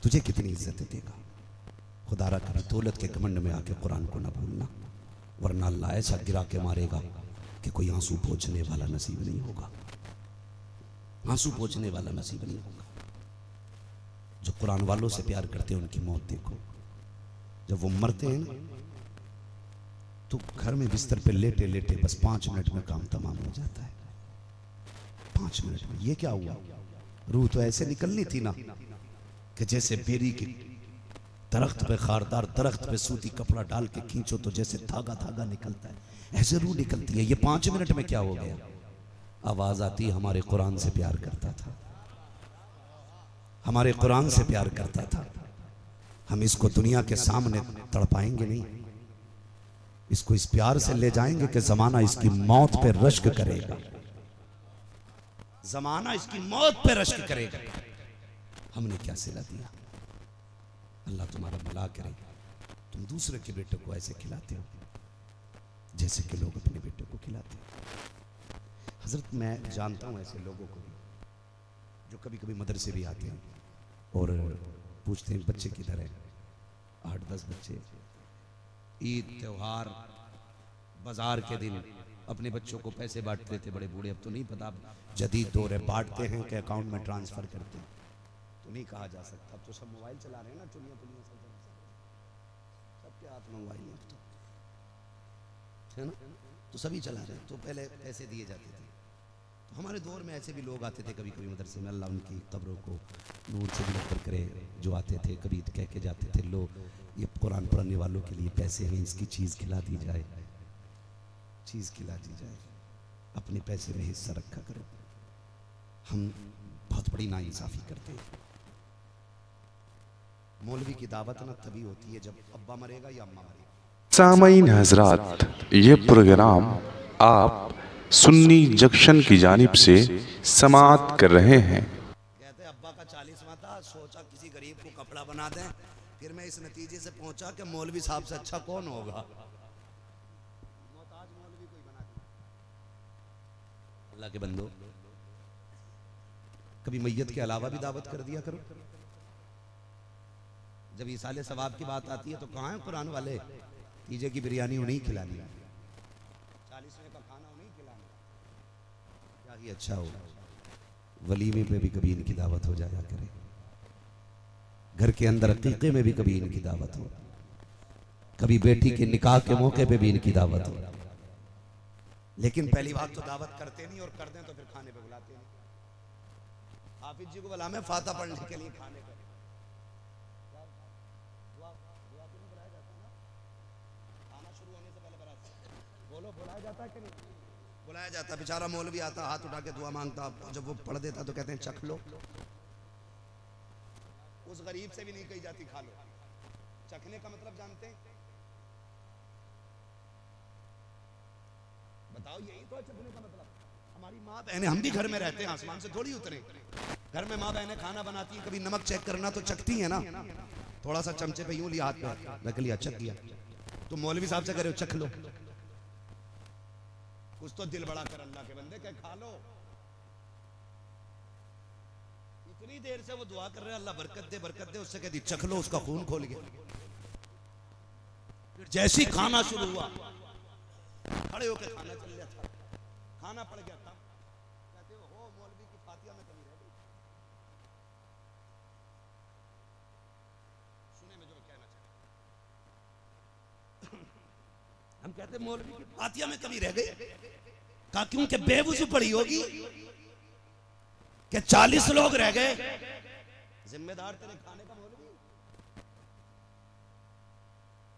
तुझे कितनी इज्जतें देगा। खुदारा कभी दौलत के घमंड में आके कुरान को ना भूलना, वरना अल्लाह ऐसा गिरा के मारेगा कि कोई आंसू पोंछने वाला नसीब नहीं होगा, आंसू पोंछने वाला नसीब नहीं होगा। जो कुरान वालों से प्यार करते हैं उनकी मौत देखो, जब वो मरते हैं ना तो घर में बिस्तर पे लेटे लेटे बस 5 मिनट में काम तमाम हो जाता है, 5 मिनट में। ये क्या हुआ, रूह तो ऐसे निकलनी थी ना कि जैसे बेरी की दरख्त पे, खारदार दरख्त पे सूती कपड़ा डाल के खींचो तो जैसे धागा धागा निकलता है, ऐसे रूह निकलती है। ये 5 मिनट में क्या हो गया, आवाज आती हमारे कुरान से प्यार करता था, हमारे कुरान से प्यार करता था। हम इसको दुनिया के सामने तड़पाएंगे नहीं, इसको इस प्यार से ले जाएंगे कि जमाना इसकी मौत पे रश्क करेगा, जमाना इसकी मौत पे रश्क करेगा। हमने क्या सिला दिया। अल्लाह तुम्हारा भला करे। तुम दूसरे के बेटे को ऐसे खिलाते हो जैसे कि लोग अपने बेटे को खिलाते हैं। हजरत मैं जानता हूँ ऐसे लोगों को भी जो कभी कभी मदरसे भी आते हैं और पूछते हैं बच्चे किधर है, 8-10 बच्चे ईद त्योहार बाजार के दिन अपने बच्चों को पैसे बांटते थे बड़े बूढ़े, अब तो नहीं पता, जदीद दौर है, बांटते हैं कि अकाउंट में ट्रांसफर करते हैं। तो नहीं कहा जा सकता। अब तो सब मोबाइल चला रहे हैं ना, चुनिया पुनिया सबके हाथ में मोबाइल है ना, तो सभी चला रहे हैं। तो पहले पैसे दिए जाते थे। तो हमारे दौर में ऐसे भी लोग आते थे कभी कभी मदरसे में, अल्लाह उनकी कब्रों को नूर से बिलकर करे, जो आते थे कभी कह के जाते थे, लो ये कुरान पढ़ने वालों के लिए पैसे हैं, इसकी चीज़ खिला दी जाए, चीज़ खिला दी जाए, अपने पैसे में हिस्सा रखा करो। हम बहुत बड़ी नाइंसाफ़ी करते हैं। मौलवी की दावत ना तभी होती है जब अब्बा मरेगा या अम्मा मरेगा। सामईन हजरात, ये प्रोग्राम आप सुन्नी जंक्शन की जानिब से समाअत कर रहे हैं। कहते अब्बा का 40वां था, सोचा किसी गरीब को कपड़ा बना दें। फिर मैं इस नतीजे से पहुंचा कि मौलवी साहब से अच्छा कौन होगा। मोहताज मौलवी कोई बना दिया। अल्लाह के बंदो, कभी मैयत के अलावा भी दावत कर दिया करो। जब इसाले सवाब की बात आती है तो कहाँ है कुरान वाले, तीजे की बिरयानी उन्हीं खिलानी, 40वें का खाना उन्हीं खिलाना, क्या ही अच्छा हो। वलीमे में भी कभी इनकी दावत हो जाया करे, घर के अंदर अकीके में भी कभी इनकी दावत हो, कभी बेटी के निकाह के मौके पे भी इनकी दावत हो। लेकिन पहली बात तो दावत करते नहीं, और कर दें तो फिर खाने पे बुलाते नहीं। हाफिज जी को बुला में फाता पढ़ने के लिए खाने का बुलाया जाता है कि नहीं? बुलाया जाता। बेचारा मौलवी आता, हाथ उठा के दुआ मांगता, जब वो पढ़ देता तो कहते हैं चख लो। उस गरीब से भी नहीं कही जाती खा लो। चखने का मतलब जानते हैं? बताओ, यही तो चखने का मतलब। हमारी माँ बहनें, हम भी घर में रहते हैं, आसमान से थोड़ी उतरे। घर में माँ बहनें खाना बनाती हैं, कभी नमक चेक करना तो चखती है ना, थोड़ा सा चमचे पे यूं लिया, हाथ पे रख लिया, चख लिया। तो मौलवी साहब से करे चख लो, कुछ तो दिल बड़ा कर अल्लाह के बंदे, क्या खा लो। इतनी देर से वो दुआ कर रहे हैं अल्लाह बरकत दे बरकत दे, उससे कहती चख लो, उसका खून खोल गया। फिर जैसे ही खाना शुरू हुआ, खड़े होकर खाना चल गया था, खाना पड़ गया था। कहते हो मौलवी की फातिया में कमी रह गई। सुने में जो कहना चाहते, हम कहते मौलवी की फातिया में कमी रह गई। कहा क्योंकि बेवजू पड़ी होगी कि 40 लोग रह गए, जिम्मेदार तेरे खाने का मौलवी,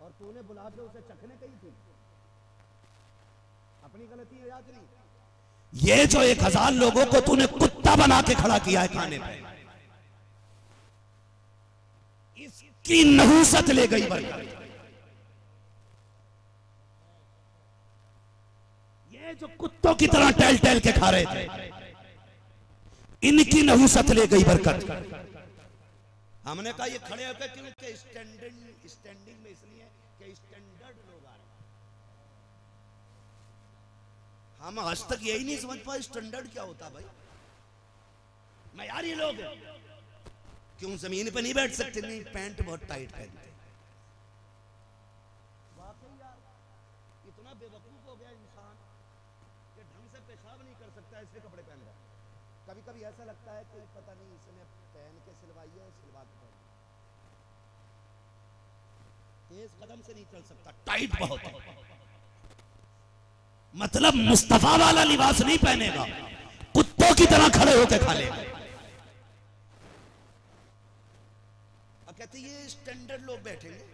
और तूने बुला के उसे चखने कही थी। अपनी गलती है याद नहीं। ये जो 1000 लोगों को तूने कुत्ता बना के खड़ा किया है खाने पे, इसकी नहूसत ले गई बरकत। ये जो कुत्तों की तरह टहल टहल के खा रहे थे, इनकी नहूसत ले गई बरकत। हमने कहा ये खड़े होकर क्योंकि स्टैंडिंग में इसलिए कि स्टैंडर्ड लोग आ रहे हैं। हम आज तक यही नहीं समझ पाए स्टैंडर्ड क्या होता भाई। मयारी लोग क्यों जमीन पे नहीं बैठ सकते? नहीं, पैंट बहुत टाइट पहनते। वाकई यार इतना बेवकूफ हो गया इंसान कि ढंग से पेशाब नहीं कर सकता, इसलिए कपड़े पहन रहा है। कभी कभी ऐसा लगता है कि पता नहीं इसने पहन के सिलवाई है, सिलवा के पहन। तेज कदम से नहीं चल सकता, टाइट बहुत है। मतलब मुस्तफा वाला लिबास नहीं पहनेगा, कुत्तों की तरह खड़े होकर खा लेगा। अब कहते ये स्टैंडर्ड लोग बैठेंगे,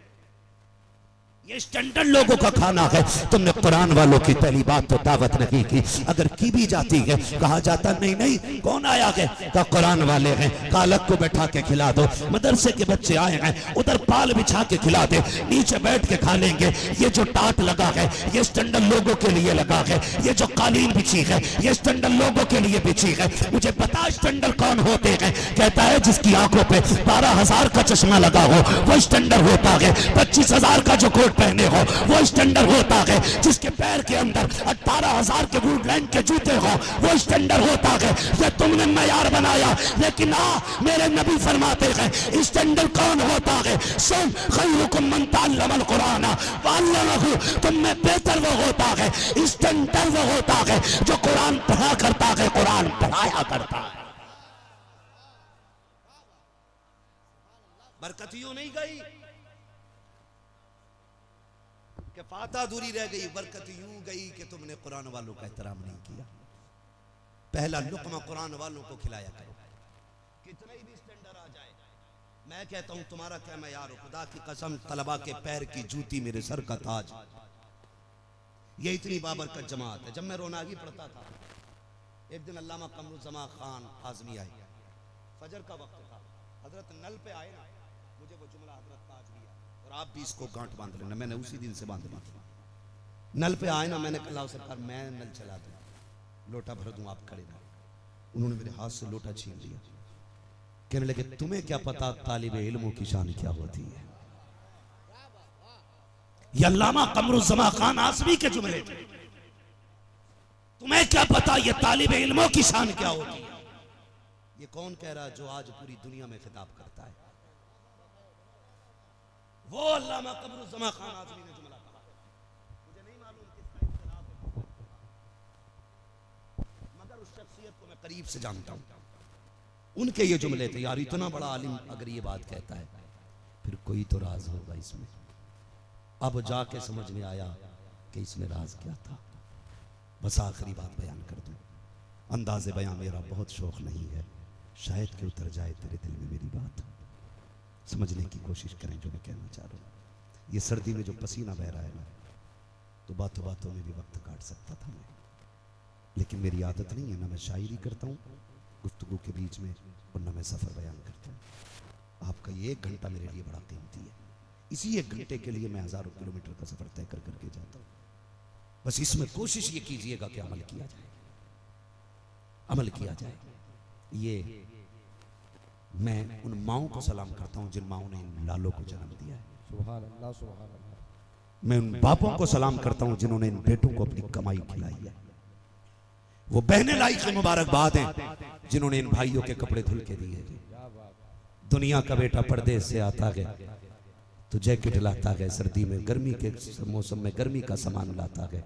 ये स्टैंडर्ड लोगों का खाना है। तुमने कुरान वालों की पहली बात तो दावत नहीं की। अगर की भी जाती है, कहा जाता नहीं नहीं कौन आया है, कहा कुरान वाले हैं, कालक को बैठा के खिला दो। मदरसे के बच्चे आए हैं, उधर पाल बिछा के खिला दे, नीचे बैठ के खा लेंगे। ये जो टाट लगा है ये स्टैंडर्ड लोगों के लिए लगा है, ये जो कालीन बिछी है ये स्टैंडर्ड लोगों के लिए बिछी है। मुझे पता स्टैंडर्ड कौन होते हैं। कहता है जिसकी आंखों पे 12,000 का चश्मा लगा हो वो स्टैंडर्ड होता है। 25,000 का जो कोट पहने हो वो स्टैंडर्ड होता है। जिसके पैर के अंदर 18,000 के वुडलैंड के जूते हो वो स्टैंडर्ड होता है। ये तुमने मयार बनाया, लेकिन मेरे नबी फरमाते हैं स्टैंडर्ड कौन होता है? सुन, खैरुकुम मन तअल्लमल कुरान वअल्लमहु, तुम में बेहतर वो होता है, स्टैंडर्ड वो होता है जो कुरान पढ़ा करता है, कुरान पढ़ाया करता है। बरकत यूं नहीं गई कि फाता दूरी रह गई, बरकत यूं गई कि तुमने कुरान वालों का एहतराम नहीं किया। पहला लुक़मा कुरान वालों को खिलाया करो, कितना ही भी स्टैंडर्ड आ जाए। मैं कहता हूं तुम्हारा क्या मयार हो, खुदा की कसम तलबा के पैर की जूती मेरे सर का ताज। ये इतनी बाबरकत जमात है। जब मैं रोनागी पढ़ता था, एक दिन अल्लामा कमरुज़्ज़मा खान आज़मी आए, फजर का वक्त था, हजरत नल पे आए ना, मुझे वो जुमला हजरत का आज भी याद, और आप भी इसको गांठ बांध लेना, मैंने उसी दिन से बांध ली। नल पे आए ना, मैंने कहा सरकार मैं नल चला दूं, लोटा भर दूं, आप खड़े रहे। उन्होंने मेरे हाथ से लोटा छीन लिया, कहने लगे तुम्हें क्या पता तालिब इल्मों की शान क्या होती है। ये अल्लामा कमरुज़्ज़मा खान आज़मी के जुमले थे। तुम्हें क्या पता ये तालिब इल्मों की शान क्या होती है। ये कौन कह रहा है जो आज पूरी दुनिया में खिताब करता है? वो अल्लामा कमरुज़्ज़मा खान आज़मी ने जुमला कहा। मुझे नहीं मालूम किसका इख्तिलाफ है, मगर उस शख्सियत को मैं करीब से जानता हूं। उनके ये जुमले थे, यार इतना बड़ा आलिम अगर ये बात कहता है फिर कोई तो राज होगा इसमें। अब जाके समझ में आया कि इसमें राज क्या था। बस आखिरी बात बयान कर दूं, अंदाज़े बयां मेरा बहुत शौक नहीं है, शायद कि उतर जाए तेरे दिल में मेरी बात। समझने की कोशिश करें जो मैं कहना चाह रहा हूँ। ये सर्दी में जो पसीना बह रहा है ना, तो बातों बातों में भी वक्त काट सकता था मैं, लेकिन मेरी आदत नहीं है, ना मैं शायरी करता हूँ गुफ्तगू के बीच में, और ना मैं सफ़र बयान करता हूँ। आपका ये 1 घंटा मेरे लिए बड़ा कीमती है। इसी 1 घंटे के लिए मैं हज़ारों किलोमीटर का सफ़र तय कर करके जाता हूँ। बस इसमें कोशिश ये कीजिएगा कि अमल किया जाए, अमल किया जाए। ये मैं उन माओं को सलाम करता हूँ जिन माओं ने इन लालों को जन्म दिया है। सुभान अल्लाह, सुभान अल्लाह। मैं उन बापों को सलाम करता हूँ जिन्होंने इन बेटों को अपनी कमाई खिलाई है। वो बहनें लाई की मुबारकबाद हैं जिन्होंने इन भाइयों के कपड़े धुल के दिए। दुनिया का बेटा परदेश से आता है तो जैकेट लाता है, सर्दी में गर्मी के मौसम में गर्मी का सामान लाता है,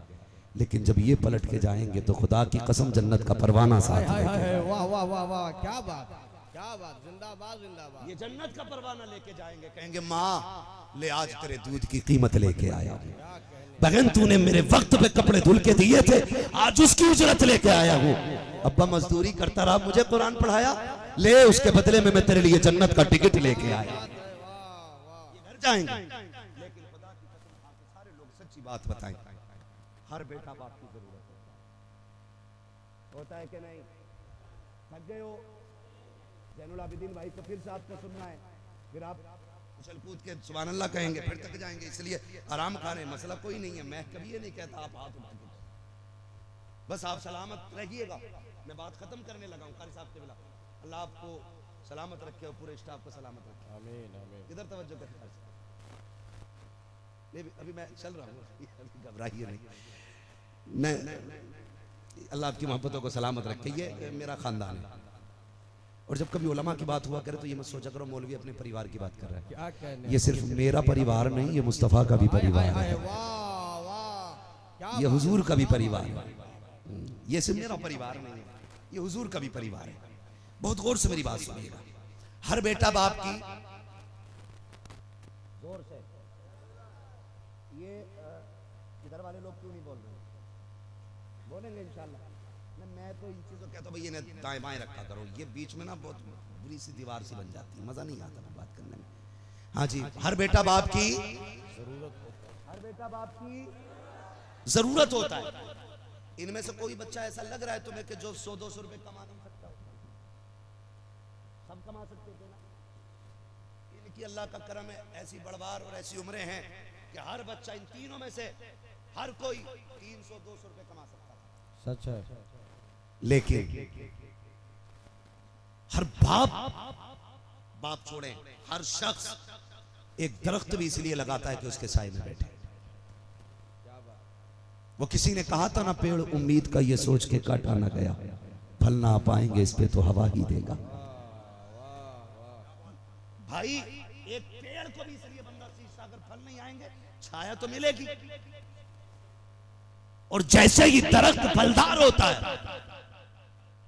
लेकिन जब ये पलट के जाएंगे तो खुदा की कसम जन्नत का परवाना साथ है। वाह वाह वाह वाह, क्या बात, क्या बात, जिंदाबाद जिंदाबाद। ये जन्नत का परवाना लेके जाएंगे, कहेंगे माँ ले आज तेरे दूध की कीमत लेके आया हूँ, बहन तूने मेरे वक्त पे कपड़े धुल के दिए थे, आज उसकी उजरत लेके आया हूँ। अब्बा मजदूरी करता रहा, मुझे कुरान पढ़ाया, ले उसके बदले में मैं तेरे लिए जन्नत का टिकट लेके आया। घर जाएंगे, लेकिन खुदा की कसम आपको सारे लोग सच्ची बात बताएं, हर बेटा बाप की जरूरत होता है कि नहीं? थक गए हो, जैनुल आबिदीन भाई को फिर से आपको सुनना है, फिर आप उछल कूद के सुभान अल्लाह कहेंगे, फिर थक जाएंगे, इसलिए आराम खा रहे हैं। मसला कोई नहीं है, मैं कभी ये नहीं कहता आप हाथ उठा के, बस आप सलामत रहिएगा। मैं बात खत्म करने लगा हूँ। कारी साहब के बिला अल्लाह आपको सलामत रखे और पूरे स्टाफ को सलामत रखे। आमीन आमीन। इधर तवज्जो करें, अभी मैं चल रहा हूँ, घबराइए नहीं। मैं अल्लाह आपकी मोहब्बतों को सलामत रखे। ये मेरा खानदान है, और जब कभी उलमा की बात हुआ करे तो ये मत सोचा करो मौलवी अपने परिवार की बात कर रहा है। ये सिर्फ मेरा परिवार नहीं, ये मुस्तफ़ा का भी परिवार है, ये हुजूर का भी परिवार है। ये सिर्फ मेरा परिवार नहीं है, ये हुजूर का भी परिवार है। बहुत गौर से मेरी बात सुनिएगा। हर बेटा बाप की जोर से, ये इधर वाले लोग क्यों नहीं बोल रहे? बोलेंगे इंशाल्लाह। मैं तो इन चीज़ों कहता हूँ भाई इन्हें दाएं बाएं रखा करो, ये बीच में ना बहुत बुरी सी दीवार सी बन जाती है, मज़ा नहीं आता ना बात करने में। हाँ जी, हर बेटा बाप की जरूरत, हर बेटा बाप की जरूरत होता है। इनमें से कोई बच्चा ऐसा लग रहा है तुम्हें कि जो 100-200 रुपए कमा नहीं सकता? सब कमा सकते थे ना। इनकी अल्लाह का करम है, ऐसी बड़वार और ऐसी उम्रें हैं कि हर बच्चा इन तीनों में से हर कोई 300-200 रुपए कमा सकता है। सच है। लेकिन हर बाप छोड़े, हर शख्स एक दरख्त भी इसलिए लगाता है कि उसके साए में बैठे। वो किसी ने कहा था ना, पेड़ उम्मीद का ये सोच के काटा ना गया, फल ना पाएंगे इस पे तो हवा ही देगा। भाई एक पेड़ को भी इसलिए बंदा सींचता, अगर फल नहीं आएंगे छाया तो मिलेगी। और जैसे ही दरख्त फलदार होता है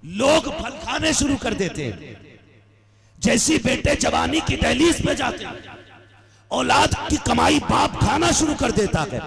लोग फल खाने शुरू कर देते हैं। जैसी बेटे जवानी की दहलीज पे जाते हैं, औलाद की कमाई बाप खाना शुरू कर देता है।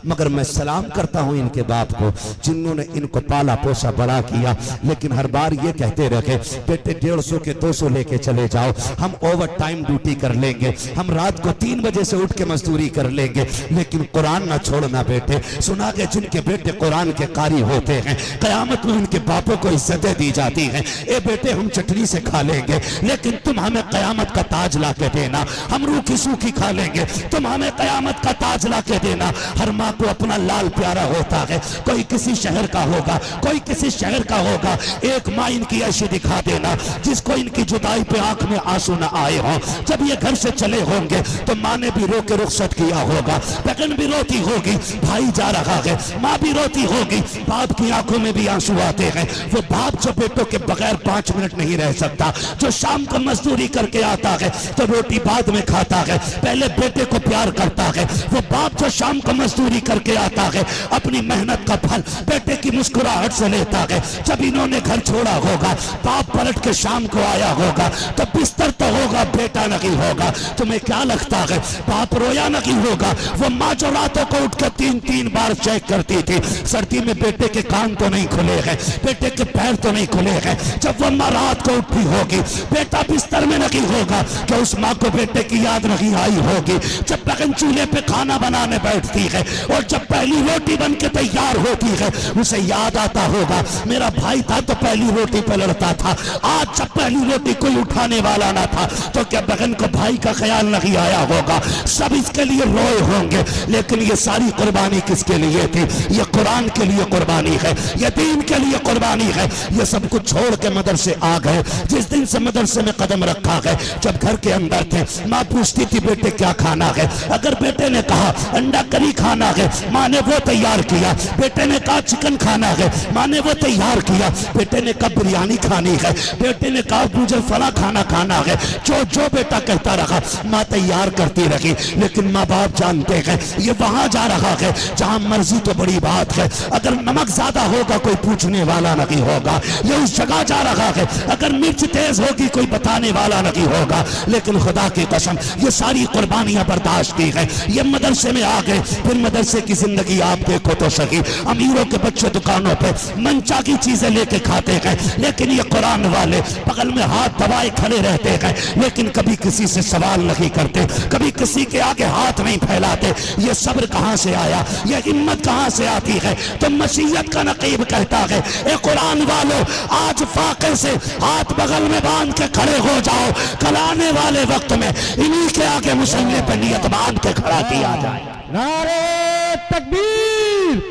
मगर मैं सलाम करता हूं इनके बाप को जिन्होंने इनको पाला पोसा बड़ा किया, लेकिन हर बार ये कहते रहे बेटे 150 के 200 लेके चले जाओ, हम ओवर टाइम ड्यूटी कर लेंगे, हम रात को 3 बजे से उठ के मजदूरी कर लेंगे, लेकिन कुरान ना छोड़ना बेटे। सुना के जिनके बेटे कुरान के कारी होते हैं कयामत में उनके बापों को इज्जतें दी जाती हैं। ए बेटे हम चटनी से खा लेंगे, लेकिन तुम हमें कयामत का ताज ला के देना, हम रूखी सूखी खा लेंगे, तुम हमें कयामत का ताज ला के देना। हर माँ को अपना लाल प्यारा होता है, कोई किसी शहर का होगा, कोई किसी शहर का होगा। एक माँ इनकी ऐसी दिखा देना जिसको इनकी जुदाई पे आंख में आंसू न आए हों। जब ये घर से चले होंगे तो माँ ने भी रो के रुखसत किया होगा, बहन भी रोती होगी, भाई जा रहा है, माँ भी रोती होगी, बाप की आंखों में भी आंसू आते हैं। वो बाप जो बेटों के बगैर 5 मिनट नहीं रह सकता, जो शाम को मजदूरी करके आता है तो रोटी बाद में खाता है, पहले बेटे को प्यार करता है। वो बाप जो शाम को मजदूरी करके आता है अपनी मेहनत का फल बेटे की मुस्कुराहट से लेता है। जब इन्होंने घर छोड़ा होगा, बाप पलट के शाम को आया होगा तो बिस्तर तो होगा, बेटा नहीं होगा। तुम्हें क्या लगता है बाप रोया नहीं होगा? वो माँ जो रातों को उठ के 3-3 बार चेक करती थी सर्दी में बेटे के कान तो नहीं खुले हैं, बेटे के पैर तो नहीं खुले हैं। जब वो माँ रात को उठी होगी बेटा बिस्तर में नहीं होगा, क्या उस माँ को बेटे की याद नहीं आई होगी? जब बहन चूल्हे पे खाना बनाने बैठती है और जब पहली रोटी बन के तैयार होती है उसे याद आता होगा मेरा भाई था तो पहली रोटी पे लड़ता था, आज जब पहली रोटी कोई उठाने वाला ना था तो क्या बहन को भाई का ख्याल नहीं आया होगा? सब इसके लिए रोए होंगे, लेकिन ये सारी कुर्बानी किसके लिए थी? ये कुरान के लिए कुर्बानी है, ये दीन के लिए कुर्बानी है। ये सब कुछ छोड़ के मदरसे आ गए। जिस दिन से मदरसे में कदम रखा है, जब घर के अंदर थे माँ पूछती थी बेटे क्या खाना है, अगर बेटे ने कहा अंडा करी खाना है माँ ने वो तैयार किया, बेटे ने कहा चिकन खाना है माँ ने वो तैयार किया, बेटे ने कहा बिरयानी खानी है, बेटे ने कहा मुझे फला खाना है, जो जो बेटा कहता रहा माँ तैयार करती रही। लेकिन माँ बाप जानते हैं ये वहां जा रहा है जहां मर्जी तो बड़ी बात है, अगर नमक ज्यादा होगा कोई पूछने वाला नहीं होगा। ये उस जगह जा रहा है अगर मिर्च तेज होगी कोई बताने वाला नहीं होगा। लेकिन खुदा की कसम ये सारी कुर्बानियां बर्दाश्त की है, ये मदरसे में आ गए। फिर मदरसे की जिंदगी आप देखो तो सही, अमीरों के बच्चे दुकानों पे मनचा की चीजें लेके खाते हैं, लेकिन ये कुरान वाले बगल में हाथ दबाए खड़े रहते हैं, लेकिन कभी किसी से सवाल नहीं करते, कभी किसी के आगे हाथ नहीं फैलाते। ये सब्र कहां से आया, ये हिम्मत कहां से आती है? तो मसीहत का नकीब कहता है ए कुरान वालों आज फाके से हाथ बगल में बांध के खड़े हो जाओ, कल आने वाले वक्त में इन्हीं के आगे मुसल्ले पर नियत बांध के खड़ा किया जाए। नारे तकबीर,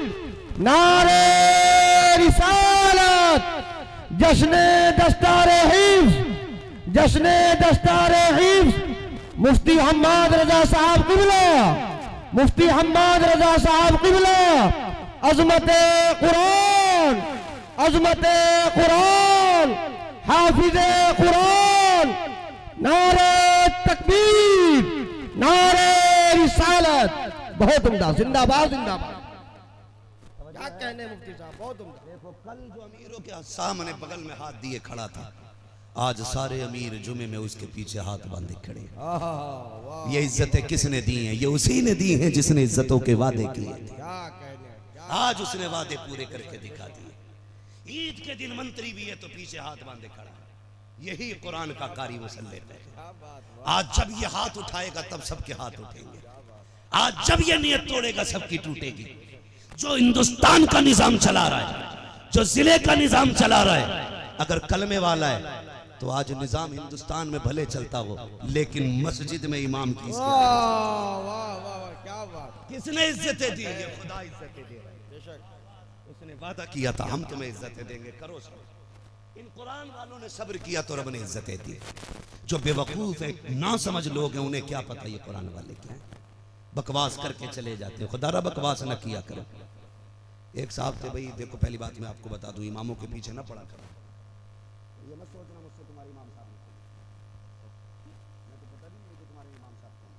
नारे रिसालत, जश्ने दस्तारे हिफ्ज़, जश्ने दस्तारे हिफ्ज़। मुफ्ती हम्माद रजा साहब क़िबला, मुफ्ती हम्माद रजा साहब क़िबला, अज़मत कुरान, अज़मत कुरान, हाफिज़े कुरान। नारे तकबीर, नारे रिसालत। बहुत उम्दा, जिंदाबाद जिंदाबाद। क्या कहने मुफ्ती साहब, बहुत उम्दा। देखो कल जो अमीरों के सामने बगल में हाथ दिए खड़ा था, आज सारे अमीर जुमे में उसके पीछे हाथ बांधे खड़े। ये इज्जतें किसने दी हैं? ये उसी ने दी हैं जिसने इज्जतों के वादे किए थे। आज उसने वादे पूरे करके दिखा दिए। ईद के दिन मंत्री भी है तो पीछे हाथ बांधे खड़ा, यही कुरान का कारी मुसल्ले पे। आज जब ये हाथ उठाएगा तब सबके हाथ उठेंगे, आज जब ये नियत तोड़ेगा सबकी टूटेगी। जो हिंदुस्तान का निजाम चला रहा है, जो जिले का निजाम चला रहा है, अगर कलमे वाला है तो आज निजाम हिंदुस्तान में भले चलता हो, लेकिन मस्जिद में इमाम की क्या बात। किसने इज्जतें दी? ये खुदा इज्जतें दे रहा है। उसने वादा किया था हम तुम्हें इज्जतें देंगे, करो सब्र। इन कुरान वालों ने सब्र किया तो रब ने इज्जतें दी। जो बेवकूफ है ना समझ लोग हैं उन्हें क्या पता ये कुरान वाले क्या है, बकवास करके चले जाते हैं। खुदा बकवास न किया करो। एक साहब थे, भाई देखो पहली बात मैं आपको बता दूं, इमामों के पीछे ना पड़ा करो। ये मत सोचना मुझसे तुम्हारे इमाम साहब, मैं तो पता नहीं मुझे तुम्हारे इमाम साहब कौन,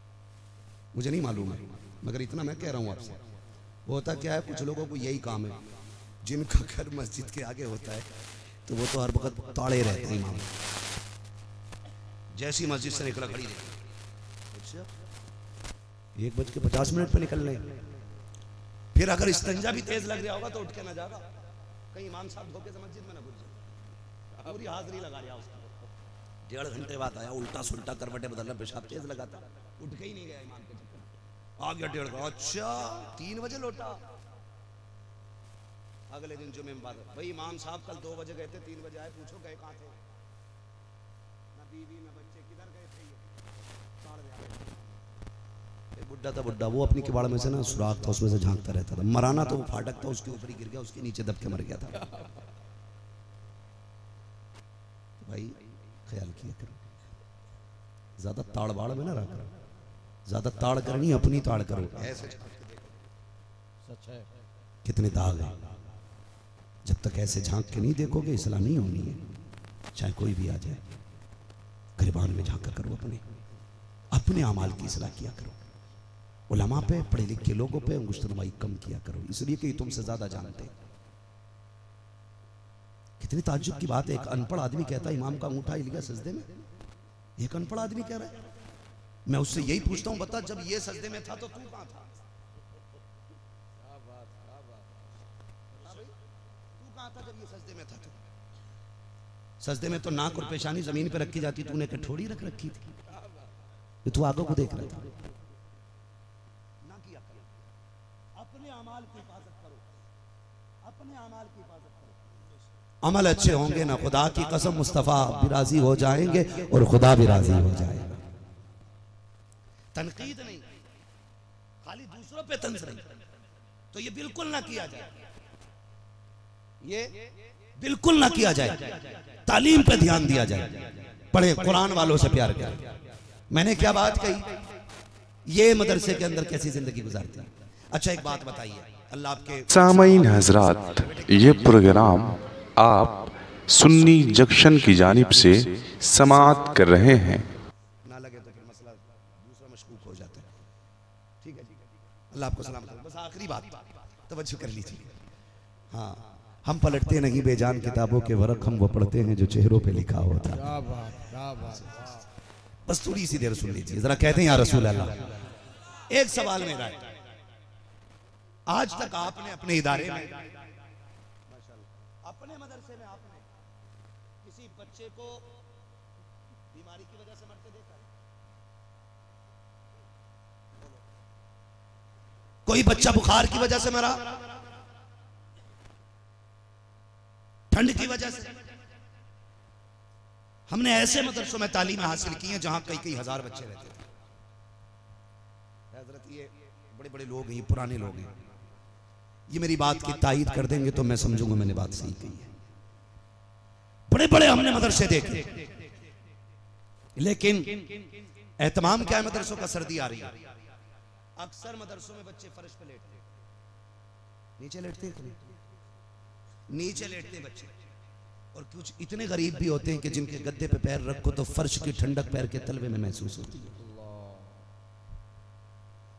मुझे नहीं मालूम है, मगर इतना मैं कह रहा हूँ आपसे। होता क्या है, कुछ लोगों को यही काम है, जिनका घर मस्जिद के आगे होता है तो वो तो हर वक्त ताड़े रहते हैं इमाम। जैसी मस्जिद से निकला घड़ी देखी, अच्छा 1:50 पे निकलने। फिर अगर इस्तंजा भी तेज लग रहा होगा तो उठ के ना जागा, कहीं इमाम साहब धोखे से मस्जिद में ना घुस जाए। पूरी हाजिरी लगा रहा उसको। 1.5 घंटे बाद आया, उल्टा सुल्टा करवटे बदलना, पेशाब तेज लगाता, उठ के ही नहीं गया इमाम के चक्कर। आ गया 1:30 का, अच्छा 3 बजे लौटा। अगले दिन जुमे में बात, भाई इमाम साहब कल 2 बजे गए थे, 3 बजे आए, पूछो गए कहाँ थे? ना बीवी ना बच्चे, किधर गए थे? ये बुड्ढा था, बुड्ढा वो अपनी किवाड़ में से ना सुराख था, उसमें से झांकता रहता था। मराना तो वो फाटक था, उसके ऊपर ही गिर गया, उसके नीचे दब के मर गया था। भाई ख्याल किया करो, ज्यादा ताड़ बाड़ में ना रहा करो, ज्यादा ताड़ करनी अपनी ताड़ करो। ऐसे सच है। कितने दाग हैं, जब तक ऐसे झांक के नहीं देखोगे इस्लाह नहीं होनी है। चाहे कोई भी आ जाए, गिरबान में झांका करो, अपने अमाल की इस्लाह किया करो। उलमा पे, पढ़े लिखे लोगों पे अंगुश्तनवाई कम किया करो, इसलिए कि तुमसे ज्यादा जानते हैं। कितनी ताज्जुब की बात है, एक अनपढ़ आदमी कहता है इमाम का अंगूठा हिल गया सजदे में। एक अनपढ़ आदमी कह रहा है, मैं उससे यही पूछता हूं, बता जब ये सजदे में था तो तू कहां था? तू कहां था जब ये सजदे में था? तो सजदे में तो नाक और पेशानी जमीन पे रखी जाती, तूने कठोरी रख रखी थी, तू आगों को देख रहा था। ना किया करो, अपने अमाल की हिफाजत करो, अपने अमाल की हिफाजत करो। अमल अच्छे होंगे ना, खुदा की कसम मुस्तफा भी राजी हो जाएंगे और खुदा भी राजी हो जाएगा। तनकीद नहीं, खाली दूसरों पे तंज नहीं, तो ये बिल्कुल ना किया जाए, ये बिल्कुल ना किया जाए। तालीम पे ध्यान दिया जाए, पढ़े, कुरान वालों से प्यार करें। मैंने क्या बात कही, ये मदरसे के अंदर कैसी जिंदगी गुजारती है। अच्छा एक बात बताइए, अल्लाह आपके सामईन हजरात, ये प्रोग्राम आप सुन्नी जंक्शन की जानिब से समाअत कर रहे हैं। ना लगे तो फिर मसला दूसरा मशकूक हो जाता है। ठीक है, अल्लाह आपको सलामत रखे। बस आखिरी बात तवज्जो कर लीजिए। हाँ, हम पलटते नहीं बेजान किताबों के वरक, हम वो पढ़ते हैं जो चेहरों पे लिखा होता। क्या बात, क्या बात। बस थोड़ी सी देर सुन लीजिए जरा। कहते हैं या रसूल अल्लाह, एक सवाल मेरा है, आज तक आपने अपने इदारे में, अपने मदरसे में आपने किसी बच्चे को बीमारी की वजह से मरते देखा है? कोई बच्चा बुखार की वजह से मरा, ठंड की वजह से? हमने ऐसे मदरसों में तालीम हासिल की है जहां कई कई हजार बच्चे रहते थे। हजरत ये बड़े बड़े लोग हैं, ये पुराने लोग हैं, ये मेरी बात की तायीद कर देंगे तो मैं समझूंगा मैंने बात सही कही है। बड़े बड़े हमने मदरसे देखे, लेकिन एहतमाम क्या है मदरसों का? सर्दी आ रही है, अक्सर मदरसों में बच्चे फर्श पे लेटते, नीचे लेटते हैं, नीचे लेटते हैं बच्चे। और कुछ इतने गरीब भी होते हैं कि जिनके गद्दे पे पैर रखो तो फर्श की ठंडक पैर के तलवे में महसूस होती है।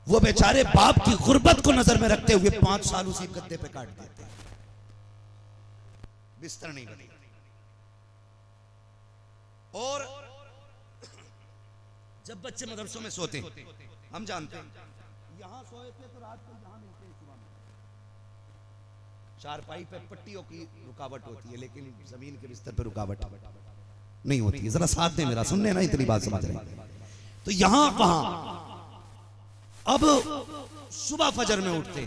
वो बेचारे बाप की गुर्बत को नजर में रखते हुए 5 साल उसी गद्दे पे काट देते हैं, बिस्तर नहीं बने। और जब बच्चे मदरसों में सोते हैं, हम जानते हैं यहां सोए थे तो रात को यहां मिलते हैं, सुबह में चारपाई पे पट्टियों की रुकावट होती है, लेकिन जमीन के बिस्तर पे रुकावट नहीं होती है। जरा साथ दे मेरा, सुनने ना, इतनी बात समझ रहे हैं। तो यहां वहां अब सुबह फजर में उठते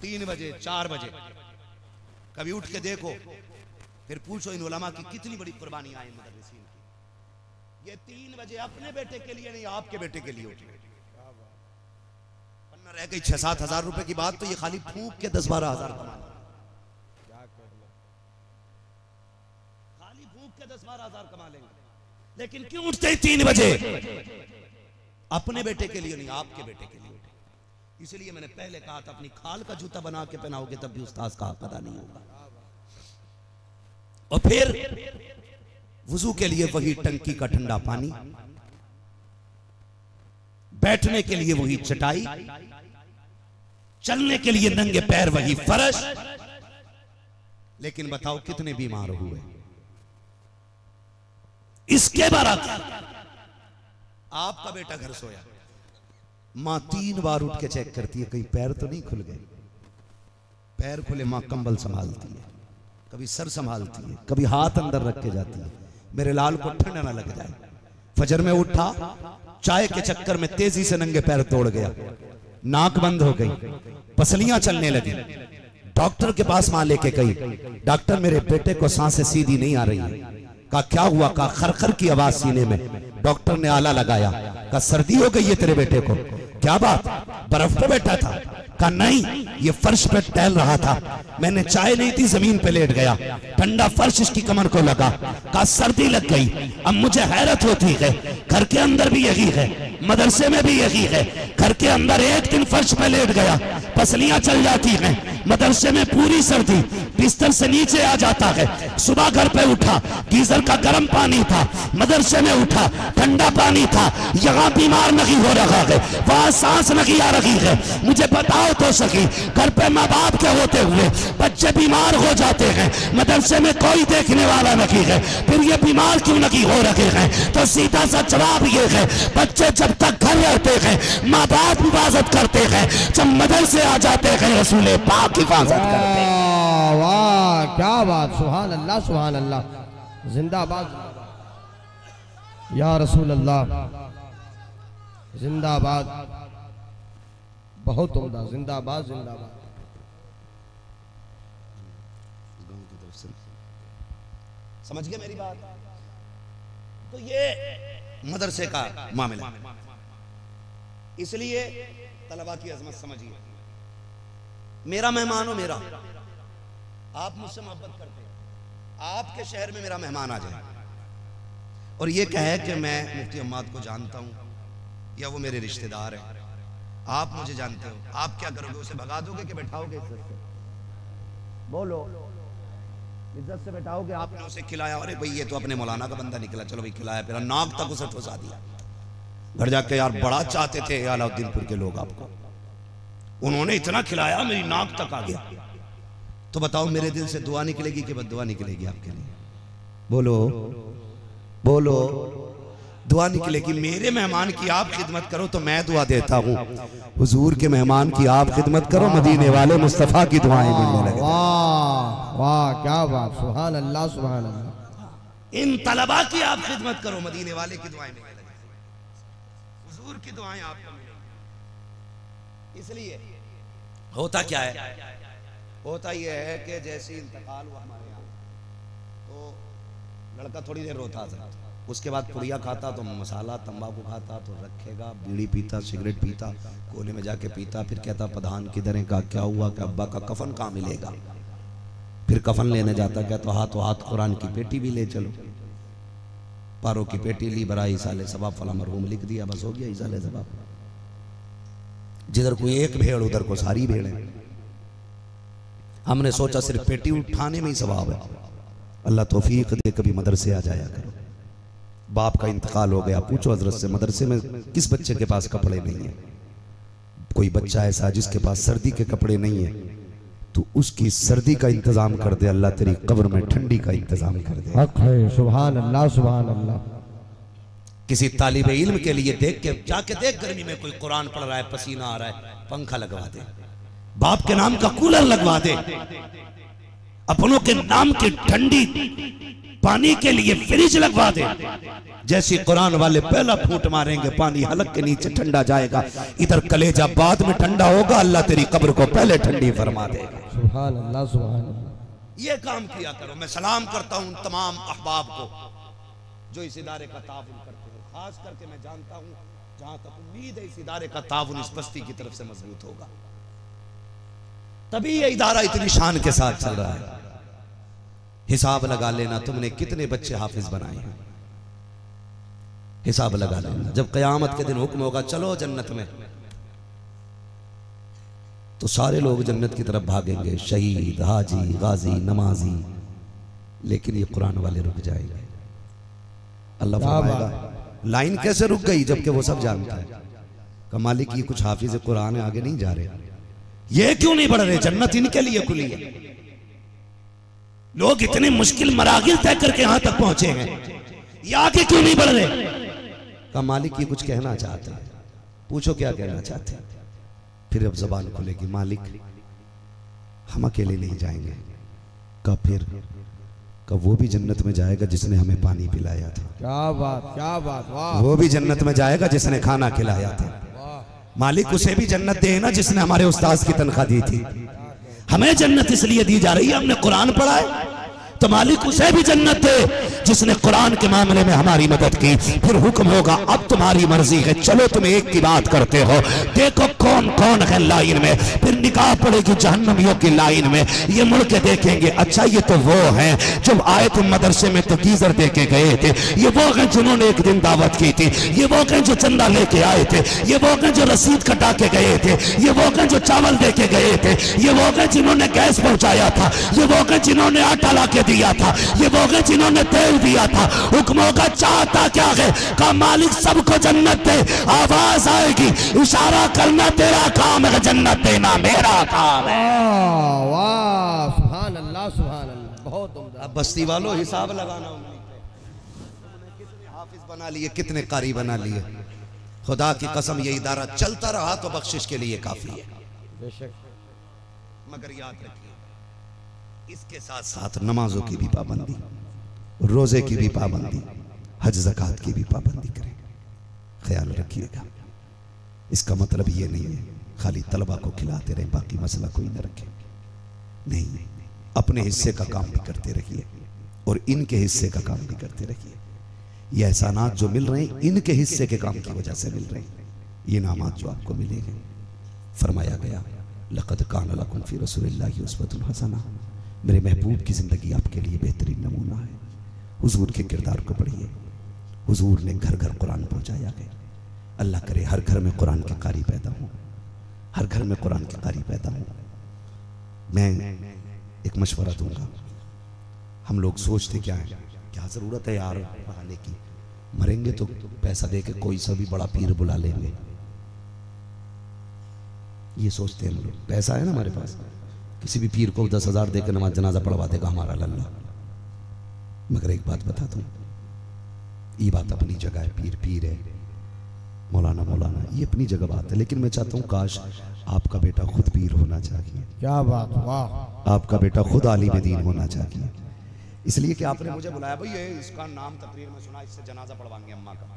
3 बजे 4 बजे, कभी उठ के देखो, फिर पूछो इन उलमा की कितनी बड़ी कुर्बानी आई मुदर्रिसीन की। ये 3 बजे अपने बेटे के लिए नहीं, आपके बेटे के लिए उठे। वरना रह गई 6-7 हजार रुपए की बात, तो ये खाली फूंक के 10-12 हजार कमा, खाली फूंक के 10-12 हजार कमा लेंगे। लेकिन क्यों उठते 3 बजे? अपने बेटे के लिए नहीं, आपके बेटे के लिए उठे। इसलिए मैंने पहले कहा था, अपनी खाल का जूता बना के पहनाओगे तब भी उस्ताद का हक अदा नहीं होगा। और फिर वुजू के लिए वही टंकी का ठंडा पानी, बैठने के लिए वही चटाई, चलने के लिए नंगे पैर वही फर्श। लेकिन बताओ कितने बीमार हुए? इसके बराबर आपका बेटा घर सोया, मां 3 बार उठ के चेक करती है कहीं पैर तो नहीं खुल गए। पैर खुले मां कंबल संभालती है, कभी सर संभालती है, कभी हाथ अंदर रख के जाती है, मेरे लाल को ठंडा ना लग जाए। फजर में उठा, चाय के चक्कर में तेजी से नंगे पैर तोड़ गया, नाक बंद हो गई, पसलियां चलने लगी। डॉक्टर के पास मां लेके गई, डॉक्टर मेरे बेटे को सांसें सीधी नहीं आ रही है। कहा क्या हुआ? कहा खरखर की आवाज सीने में। डॉक्टर ने आला लगाया, कहा सर्दी हो गई है तेरे बेटे को। क्या बात? बर्फ पे बैठा था। कहा नहीं, ये फर्श पे टहल रहा था, मैंने चाय नहीं थी, जमीन पे लेट गया, ठंडा फर्श इसकी कमर को लगा। कहा सर्दी लग गई। अब मुझे हैरत होती है, घर के अंदर भी यही है, मदरसे में भी यही है। घर के अंदर एक दिन फर्श पे लेट गया, पसलियां चल जाती हैं, मदरसे में पूरी सर्दी, बिस्तर से नीचे आ जाता है। सुबह घर पे उठा, गीजर का गर्म पानी था, मदरसे में उठा, ठंडा पानी था। यहाँ बीमार नहीं हो रहा है, वहां सांस नहीं आ रही है। मुझे बताओ तो सकी, घर पे माँ बाप के होते हुए बच्चे बीमार हो जाते हैं, मदरसे में कोई देखने वाला नहीं है, फिर ये बीमार क्यों नहीं हो रहे हैं? तो सीधा सा जवाब ये है, बच्चे जब तक घर रहते हैं माँ बाप हिफाजत करते हैं, जब मदरसे आ जाते हैं रसूल पाक हिफाजत करते हैं। वाह क्या बात, सुभान अल्लाह सुभान अल्लाह, जिंदाबाद या रसूल अल्लाह, जिंदाबाद, बहुत उम्दा, जिंदाबाद जिंदाबाद। समझ गए मेरी बात? तो ये मदरसे का मामला, इसलिए तलबा की अजमत समझिए। मेरा मेहमान हो, मेरा, आप मुझसे मोहब्बत करते हैं, आपके शहर में मेरा मेहमान आ जाए और ये कहे कि मैं मुफ्ती अम्माद को जानता हूं या वो मेरे रिश्तेदार हैं, आप मुझे जानते हो, आप क्या करोगे? उसे भगा दोगे कि बैठाओगे? इज्जत से बोलो, इज्जत से बैठाओगे? आपने उसे खिलाया, अरे भाई ये तो अपने मौलाना का बंदा निकला, चलो भाई खिलाया, फिर नाक तक उसे ठुसा दिया। घर जाके यार बड़ा चाहते थे अलाउद्दीनपुर के लोग आपको, उन्होंने इतना खिलाया मेरी नाक तक आ गया। तो बताओ मेरे दिल से दुआ निकलेगी कि बद्दुआ निकलेगी आपके लिए? बोलो बोलो, दुआ निकलेगी। मेरे मेहमान की आप खिदमत करो तो मैं दुआ देता हूँ, हुजूर के मेहमान की आप खिदमत करो, मदीने वाले मुस्तफा की दुआएं मिलने लगे। वाह वाह क्या बात, सुभान अल्लाह सुभान अल्लाह। इन तलबा की आप खिदमत करो, मदीने वाले की दुआएं मिलने लगे, हुजूर की दुआएं आपको मिलेंगी। इसलिए होता क्या है? होता यह है कि जैसे इंतकाल हुआ हमारे यहाँ, तो लड़का थोड़ी देर रोता था, उसके बाद पुड़िया खाता तो मसाला तंबाकू खाता तो रखेगा, बीड़ी पीता, सिगरेट पीता, कोने में जाके पीता, फिर कहता प्रधान किधर है? का क्या हुआ? कि अब्बा का कफन कहाँ मिलेगा? फिर कफन लेने जाता, क्या तो हाथ कुरान की पेटी भी ले चलो, पारों की पेटी ली, बराई साले सबाब फला मरहूम लिख दिया, बस हो गया साले सबाब। जिधर कोई एक भेड़ उधर को सारी भेड़ है। हमने सोचा सिर्फ पेटी उठाने में ही सवाब है। अल्लाह तौफीक दे कभी मदरसे आ जाया करो। बाप का इंतकाल हो गया, पूछो हजरत से मदरसे में किस बच्चे के पास कपड़े नहीं है? कोई बच्चा ऐसा जिसके पास सर्दी के कपड़े नहीं है, तो उसकी सर्दी का इंतजाम कर दे, अल्लाह तेरी कब्र में ठंडी का इंतजाम कर दे। हक है, सुभान अल्लाह सुभान अल्लाह। किसी तालिबे इल्म के लिए देख के जाके देख, गर्मी में कोई कुरान पढ़ रहा है, पसीना आ रहा है, पंखा लगवा दे, बाप के नाम का कूलर लगवा दे, अपनों के नाम की ठंडी पानी के लिए फ्रिज लगवा दे। जैसे कुरान वाले पहला फूट मारेंगे, पानी हलक के नीचे ठंडा जाएगा, इधर कलेजा बाद में ठंडा होगा, अल्लाह तेरी कब्र को पहले ठंडी फरमा देगा। सुभान अल्लाह सुभान अल्लाह। ये काम किया करो। मैं सलाम करता हूं तमाम अहबाब को जो इस इदारे का ताउन करते हैं, खास करके मैं जानता हूं जहां तक उम्मीद है इस इदारे का ताउन इस बस्ती की तरफ से मजबूत होगा, तभी ये इदारा इतनी शान के साथ चल रहा है। हिसाब लगा लेना तुमने कितने बच्चे हाफिज बनाए हैं, हिसाब लगा लेना। जब क़यामत के दिन हुक्म होगा चलो जन्नत में, तो सारे लोग जन्नत की तरफ भागेंगे, शहीद, हाजी, गाजी, नमाजी, लेकिन ये कुरान वाले रुक जाएंगे। अल्लाह फरमाएगा लाइन कैसे रुक गई, जबकि वो सब जानता है कि मालिक ये कुछ हाफिज कुरान है, आगे नहीं जा रहे, ये क्यों नहीं बढ़ रहे? जन्नत इनके लिए खुली है। लोग इतने मुश्किल मरागिल तय करके यहां तक पहुंचे हैं, ये आगे क्यों नहीं बढ़ रहे? कहा मालिक ये कुछ कहना चाहते हैं, पूछो क्या कहना चाहते हैं। फिर अब जबान खुलेगी, मालिक हम अकेले नहीं जाएंगे। कहा फिर? कहा वो भी जन्नत में जाएगा जिसने हमें पानी पिलाया था। क्या बात, क्या बात, वाह। वो भी जन्नत में जाएगा जिसने खाना खिलाया था। मालिक उसे भी जन्नत दे ना जिसने हमारे उस्ताद की तनख्वाह दी थी। हमें जन्नत इसलिए दी जा रही है हमने कुरान पढ़ा है, तो मालिक उसे भी जन्नत दे जिसने कुरान के मामले में हमारी मदद की। फिर हुक्म होगा अब तुम्हारी मर्जी है, चलो तुम एक की बात करते हो, देखो कौन कौन है लाइन में। फिर निगाह पड़ेगी जहन्नमियों की लाइन में, ये मुड़ के देखेंगे, अच्छा ये तो वो हैं जब आए तुम मदरसे में तो गीजर दे के गए थे, ये वो हैं जिन्होंने एक दिन दावत की थी, ये वो हैं जो चंदा लेके आए थे, ये वो हैं जो रसीद कटा के गए थे, ये वो हैं जो चावल दे के गए थे, ये वो हैं जिन्होंने गैस पहुंचाया था, ये वो हैं जिन्होंने आटा ला के दिया था, ये वो हैं जिन्होंने तेल दिया था। हुक्म होगा चाहता क्या है? का मालिक सबको जन्नत दे। आवाज आएगी, इशारा करना तेरा काम है, जन्नत देना मेरा काम है। वाह, सुभान अल्लाह, सुभान अल्लाह, बहुत उम्दा। अब बस्ती वालों हिसाब लगाना, कितने हाफिज बना लिए, कितने कारी बना लिए। खुदा की कसम ये इदारा चलता रहा तो बख्शिश के लिए काफी है, बेशक। मगर याद रखिए इसके साथ साथ नमाजों की भी पाबंदी, रोजे की भी पाबंदी, हज ज़कात की भी पाबंदी करें, ख्याल रखिएगा। इसका मतलब ये नहीं है खाली तलबा को खिलाते रहे बाकी मसला कोई न रखे, नहीं, अपने हिस्से का काम भी करते रहिए और इनके हिस्से का काम भी करते रहिए। ये एहसानात जो मिल रहे हैं इनके हिस्से के काम की वजह से मिल रहे हैं, ये इनामात जो आपको मिलेंगे। फरमाया गया लक़द कान लकुम फ़ी रसूलिल्लाहि उस्वतुन हसना, मेरे महबूब की ज़िंदगी आपके लिए बेहतरीन नमूना है। हुजूर के किरदार को पढ़िए, हुजूर ने घर घर कुरान पहुँचाया गया। अल्लाह करे हर घर में कुरान के कारी पैदा हो, हर घर में कुरान के कारी पैदा हो। मैं एक मशवरा दूंगा, हम लोग सोचते क्या है, क्या ज़रूरत है यार पढ़ाने की, मरेंगे तो पैसा दे के कोई सा भी बड़ा पीर बुला लेंगे, ये सोचते हैं हम लोग। पैसा है ना हमारे पास, किसी भी पीर को 10,000 दे के नमाज जनाजा पढ़वा देगा हमारा लल्ला। मगर एक बात बता दूं, ये बात अपनी जगह है, पीर पीर है, मौलाना मौलाना, ये अपनी जगह बात है। लेकिन मैं चाहता हूँ काश आपका बेटा खुद पीर होना चाहिए। क्या बात, वाह। आपका बेटा खुद आलिम दीन होना चाहिए, इसलिए कि आपने मुझे बुलाया, भाई ये इसका नाम तकरीर में सुना, इससे जनाजा पढ़वाएंगे अम्मा का।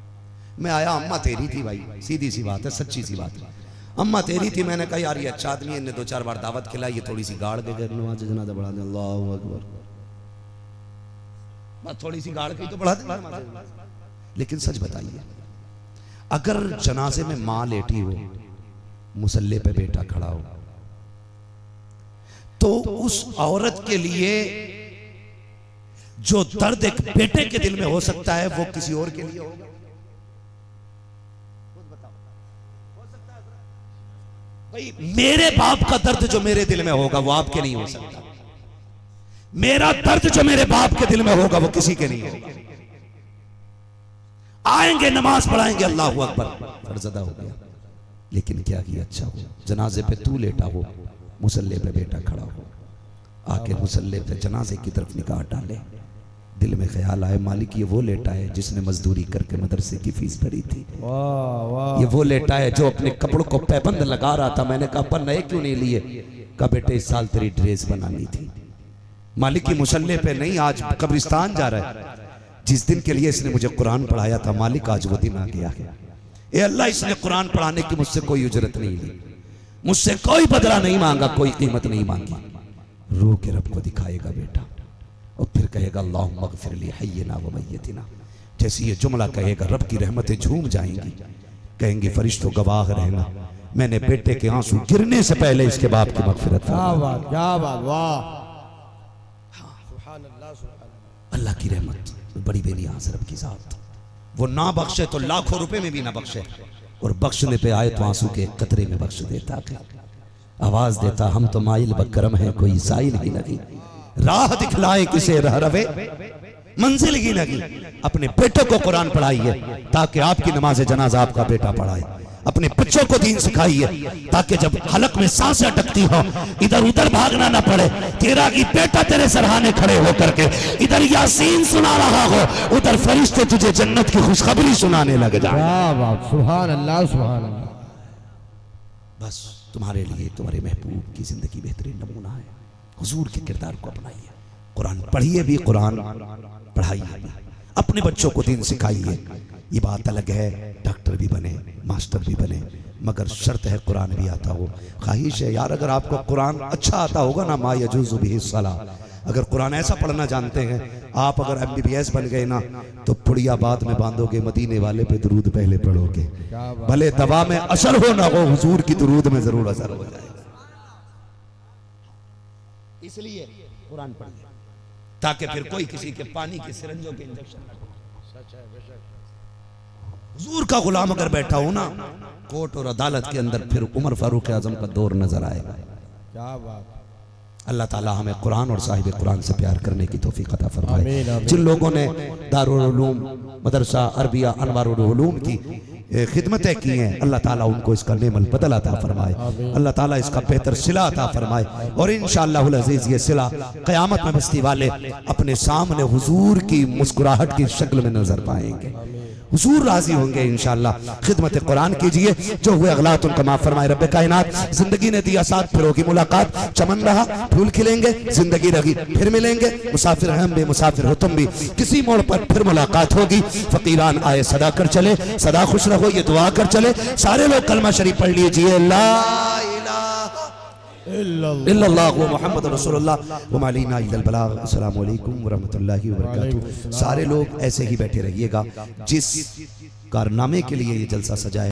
मैं आया, अम्मा तेरी थी भाई, सीधी सी बात है, सच्ची सी बात है, अम्मा तेरी थी। मैंने कहा यार ये अच्छा आदमी है, इन्हें 2-4 बार दावत खिलाई, ये थोड़ी सी गाड़ के नमाज जनाजा पढ़ा दे। अल्लाहु अकबर, बस थोड़ी सी गाड़ के तो पढ़ा दे। लेकिन सच बताइए, अगर जनाजे में माँ लेटी हो, मुसल्ले पे बेटा खड़ा हो, तो उस औरत के लिए जो दर्द एक बेटे के दिल में हो सकता है वो किसी और के लिए होगा? भाई मेरे बाप का दर्द जो मेरे दिल में होगा वो आपके नहीं हो सकता, मेरा दर्द जो मेरे बाप के दिल में होगा वो किसी के नहीं होगा। आएंगे नमाज पढ़ाएंगे, अल्लाहु अकबर, फर्ज अदा हो गया। लेकिन क्या किया अच्छा हो, जनाजे पे तू लेटा हो, मुसल्ले पे बेटा खड़ा हो, आके मुसल्ले पे जनाजे की तरफ निगाह डाले, दिल में ख्याल आए मालिक ये वो लेटा है जिसने मजदूरी करके मदरसे की फीस भरी थी, वाह वाह। ये वो लेटा है जो अपने कपड़ों को पैबंद लगा रहा था। मैंने कहा पर नए क्यों नहीं लिए? कहा बेटे इस साल तेरी ड्रेस बनानी थी। मालिक की मुसल्ले पे नहीं, आज कब्रिस्तान जा रहा है। जिस दिन के लिए इसने मुझे कुरान पढ़ाया था मालिक आज वो दिन आ गया है। ए अल्लाह, इसने कुरान पढ़ाने की मुझसे कोई उजरत नहीं ली, मुझसे कोई बदला नहीं मांगा, कोई कीमत नहीं मांगी। रो के रब को दिखाएगा बेटा और फिर कहेगा अल्लाहुम्मा ग़फ़िर ली हय्यिना व मय्यितिना। जैसे ये जुमला कहेगा रब की रहमतें झूम जाएंगी, कहेंगे फरिश्तों गवाह रहना, मैंने बेटे के आंसू गिरने से पहले इसके बाप की मग़फ़िरत क्या बात, क्या बात, वाह। अल्लाह की रहमत बड़ी बेनियाज़ रब की ज़ात, वो ना बख्शे तो लाखों रुपए में भी ना बख्शे, और बख्शने पे आए तो आंसू के कतरे में बख्श देता, आवाज देता हम तो माइल बकरम है कोई साइल ही नहीं, राह दिखलाए किसे रह रवे मंजिल ही नहीं। अपने बेटे को कुरान पढ़ाइए ताकि आपकी नमाज जनाजा आपका बेटा पढ़ाए। अपने बच्चों को दीन सिखाइए, ताकि जब हलक में सांसें अटकती हो इधर उधर भागना ना पड़े। तेरा की बेटा तेरे सरहाने खड़े होकर के इधर यासीन सुना रहा हो, उधर फरिश्ते तुझे जन्नत की खुशखबरी सुनाने लग जाए। सुभान अल्लाह, सुभान अल्लाह। बस तुम्हारे लिए तुम्हारे महबूब की जिंदगी बेहतरीन नमूना है। हुजूर के किरदार को अपनाइए, कुरान पढ़िए भी, कुरान पढ़ाइए भी, अपने बच्चों को दीन सिखाइए। ये बात अलग है डॉक्टर भी बने, मास्टर भी बने, मगर शर्त है कुरान भी आता हो। ख्वाहिश है यार अगर आपको कुरान अच्छा आता होगा ना, मा यजूज़ु बिही सलाह, अगर कुरान ऐसा पढ़ना जानते हैं आप, अगर MBBS बन गए ना तो पुड़िया बाद में बांधोगे, मदीने वाले पे दुरूद पहले पढ़ोगे, भले दवा में असर हो ना हो, हुजूर की दुरूद में जरूर असर हो जाएगा। इसलिए कुरान पढ़िए ताकि फिर कोई किसी के पानी के सिरंजों के इंजेक्शन न हो। हुजूर का गुलाम अगर बैठा हो ना कोर्ट और अदालत के अंदर, फिर उमर फारूक आजम का दौर नजर आएगा। क्या बात। अल्लाह ताला हमें कुरान और साहिब कुरान से प्यार करने की तौफीक अता फरमाए। जिन लोगों ने दारुल उलूम मदरसा अरबिया अनवारुल उलूम की खिदमतें की हैं, अल्लाह ताला उनको इसका नेमल बदल अता फरमाए, अल्लाह ताला इसका बेहतर सिला अता फरमाए। और इंशाअल्लाहुल अज़ीज़ ये सिला क़यामत में बस्ती वाले अपने सामने हुजूर की मुस्कुराहट की शक्ल में नजर पाएंगे, हुजूर राजी होंगे इंशाअल्लाह। खिदमत कुरान कीजिए, जो हुए अगलात उनका माफ फरमाए रब्बे कायनात। जिंदगी ने दिया साथ, फिर होगी मुलाकात, चमन रहा फूल खिलेंगे, जिंदगी रही फिर मिलेंगे, मुसाफिर हम भी मुसाफिर हो तुम भी, किसी मोड़ पर फिर मुलाकात होगी। फकीरान आए सदा कर चले, सदा खुश रहो ये दुआ कर चले। सारे लोग कलमा शरीफ पढ़ लीजिए, ला इल्लल्लाहु मुहम्मद रसूलुल्लाह व मा अलैना इल्लल बलाग। अस्सलामु अलैकुम व रहमतुल्लाहि व बरकातुहू। सारे लोग ऐसे ही बैठे रहिएगा। जिस कारनामे के लिए ये जलसा सजाया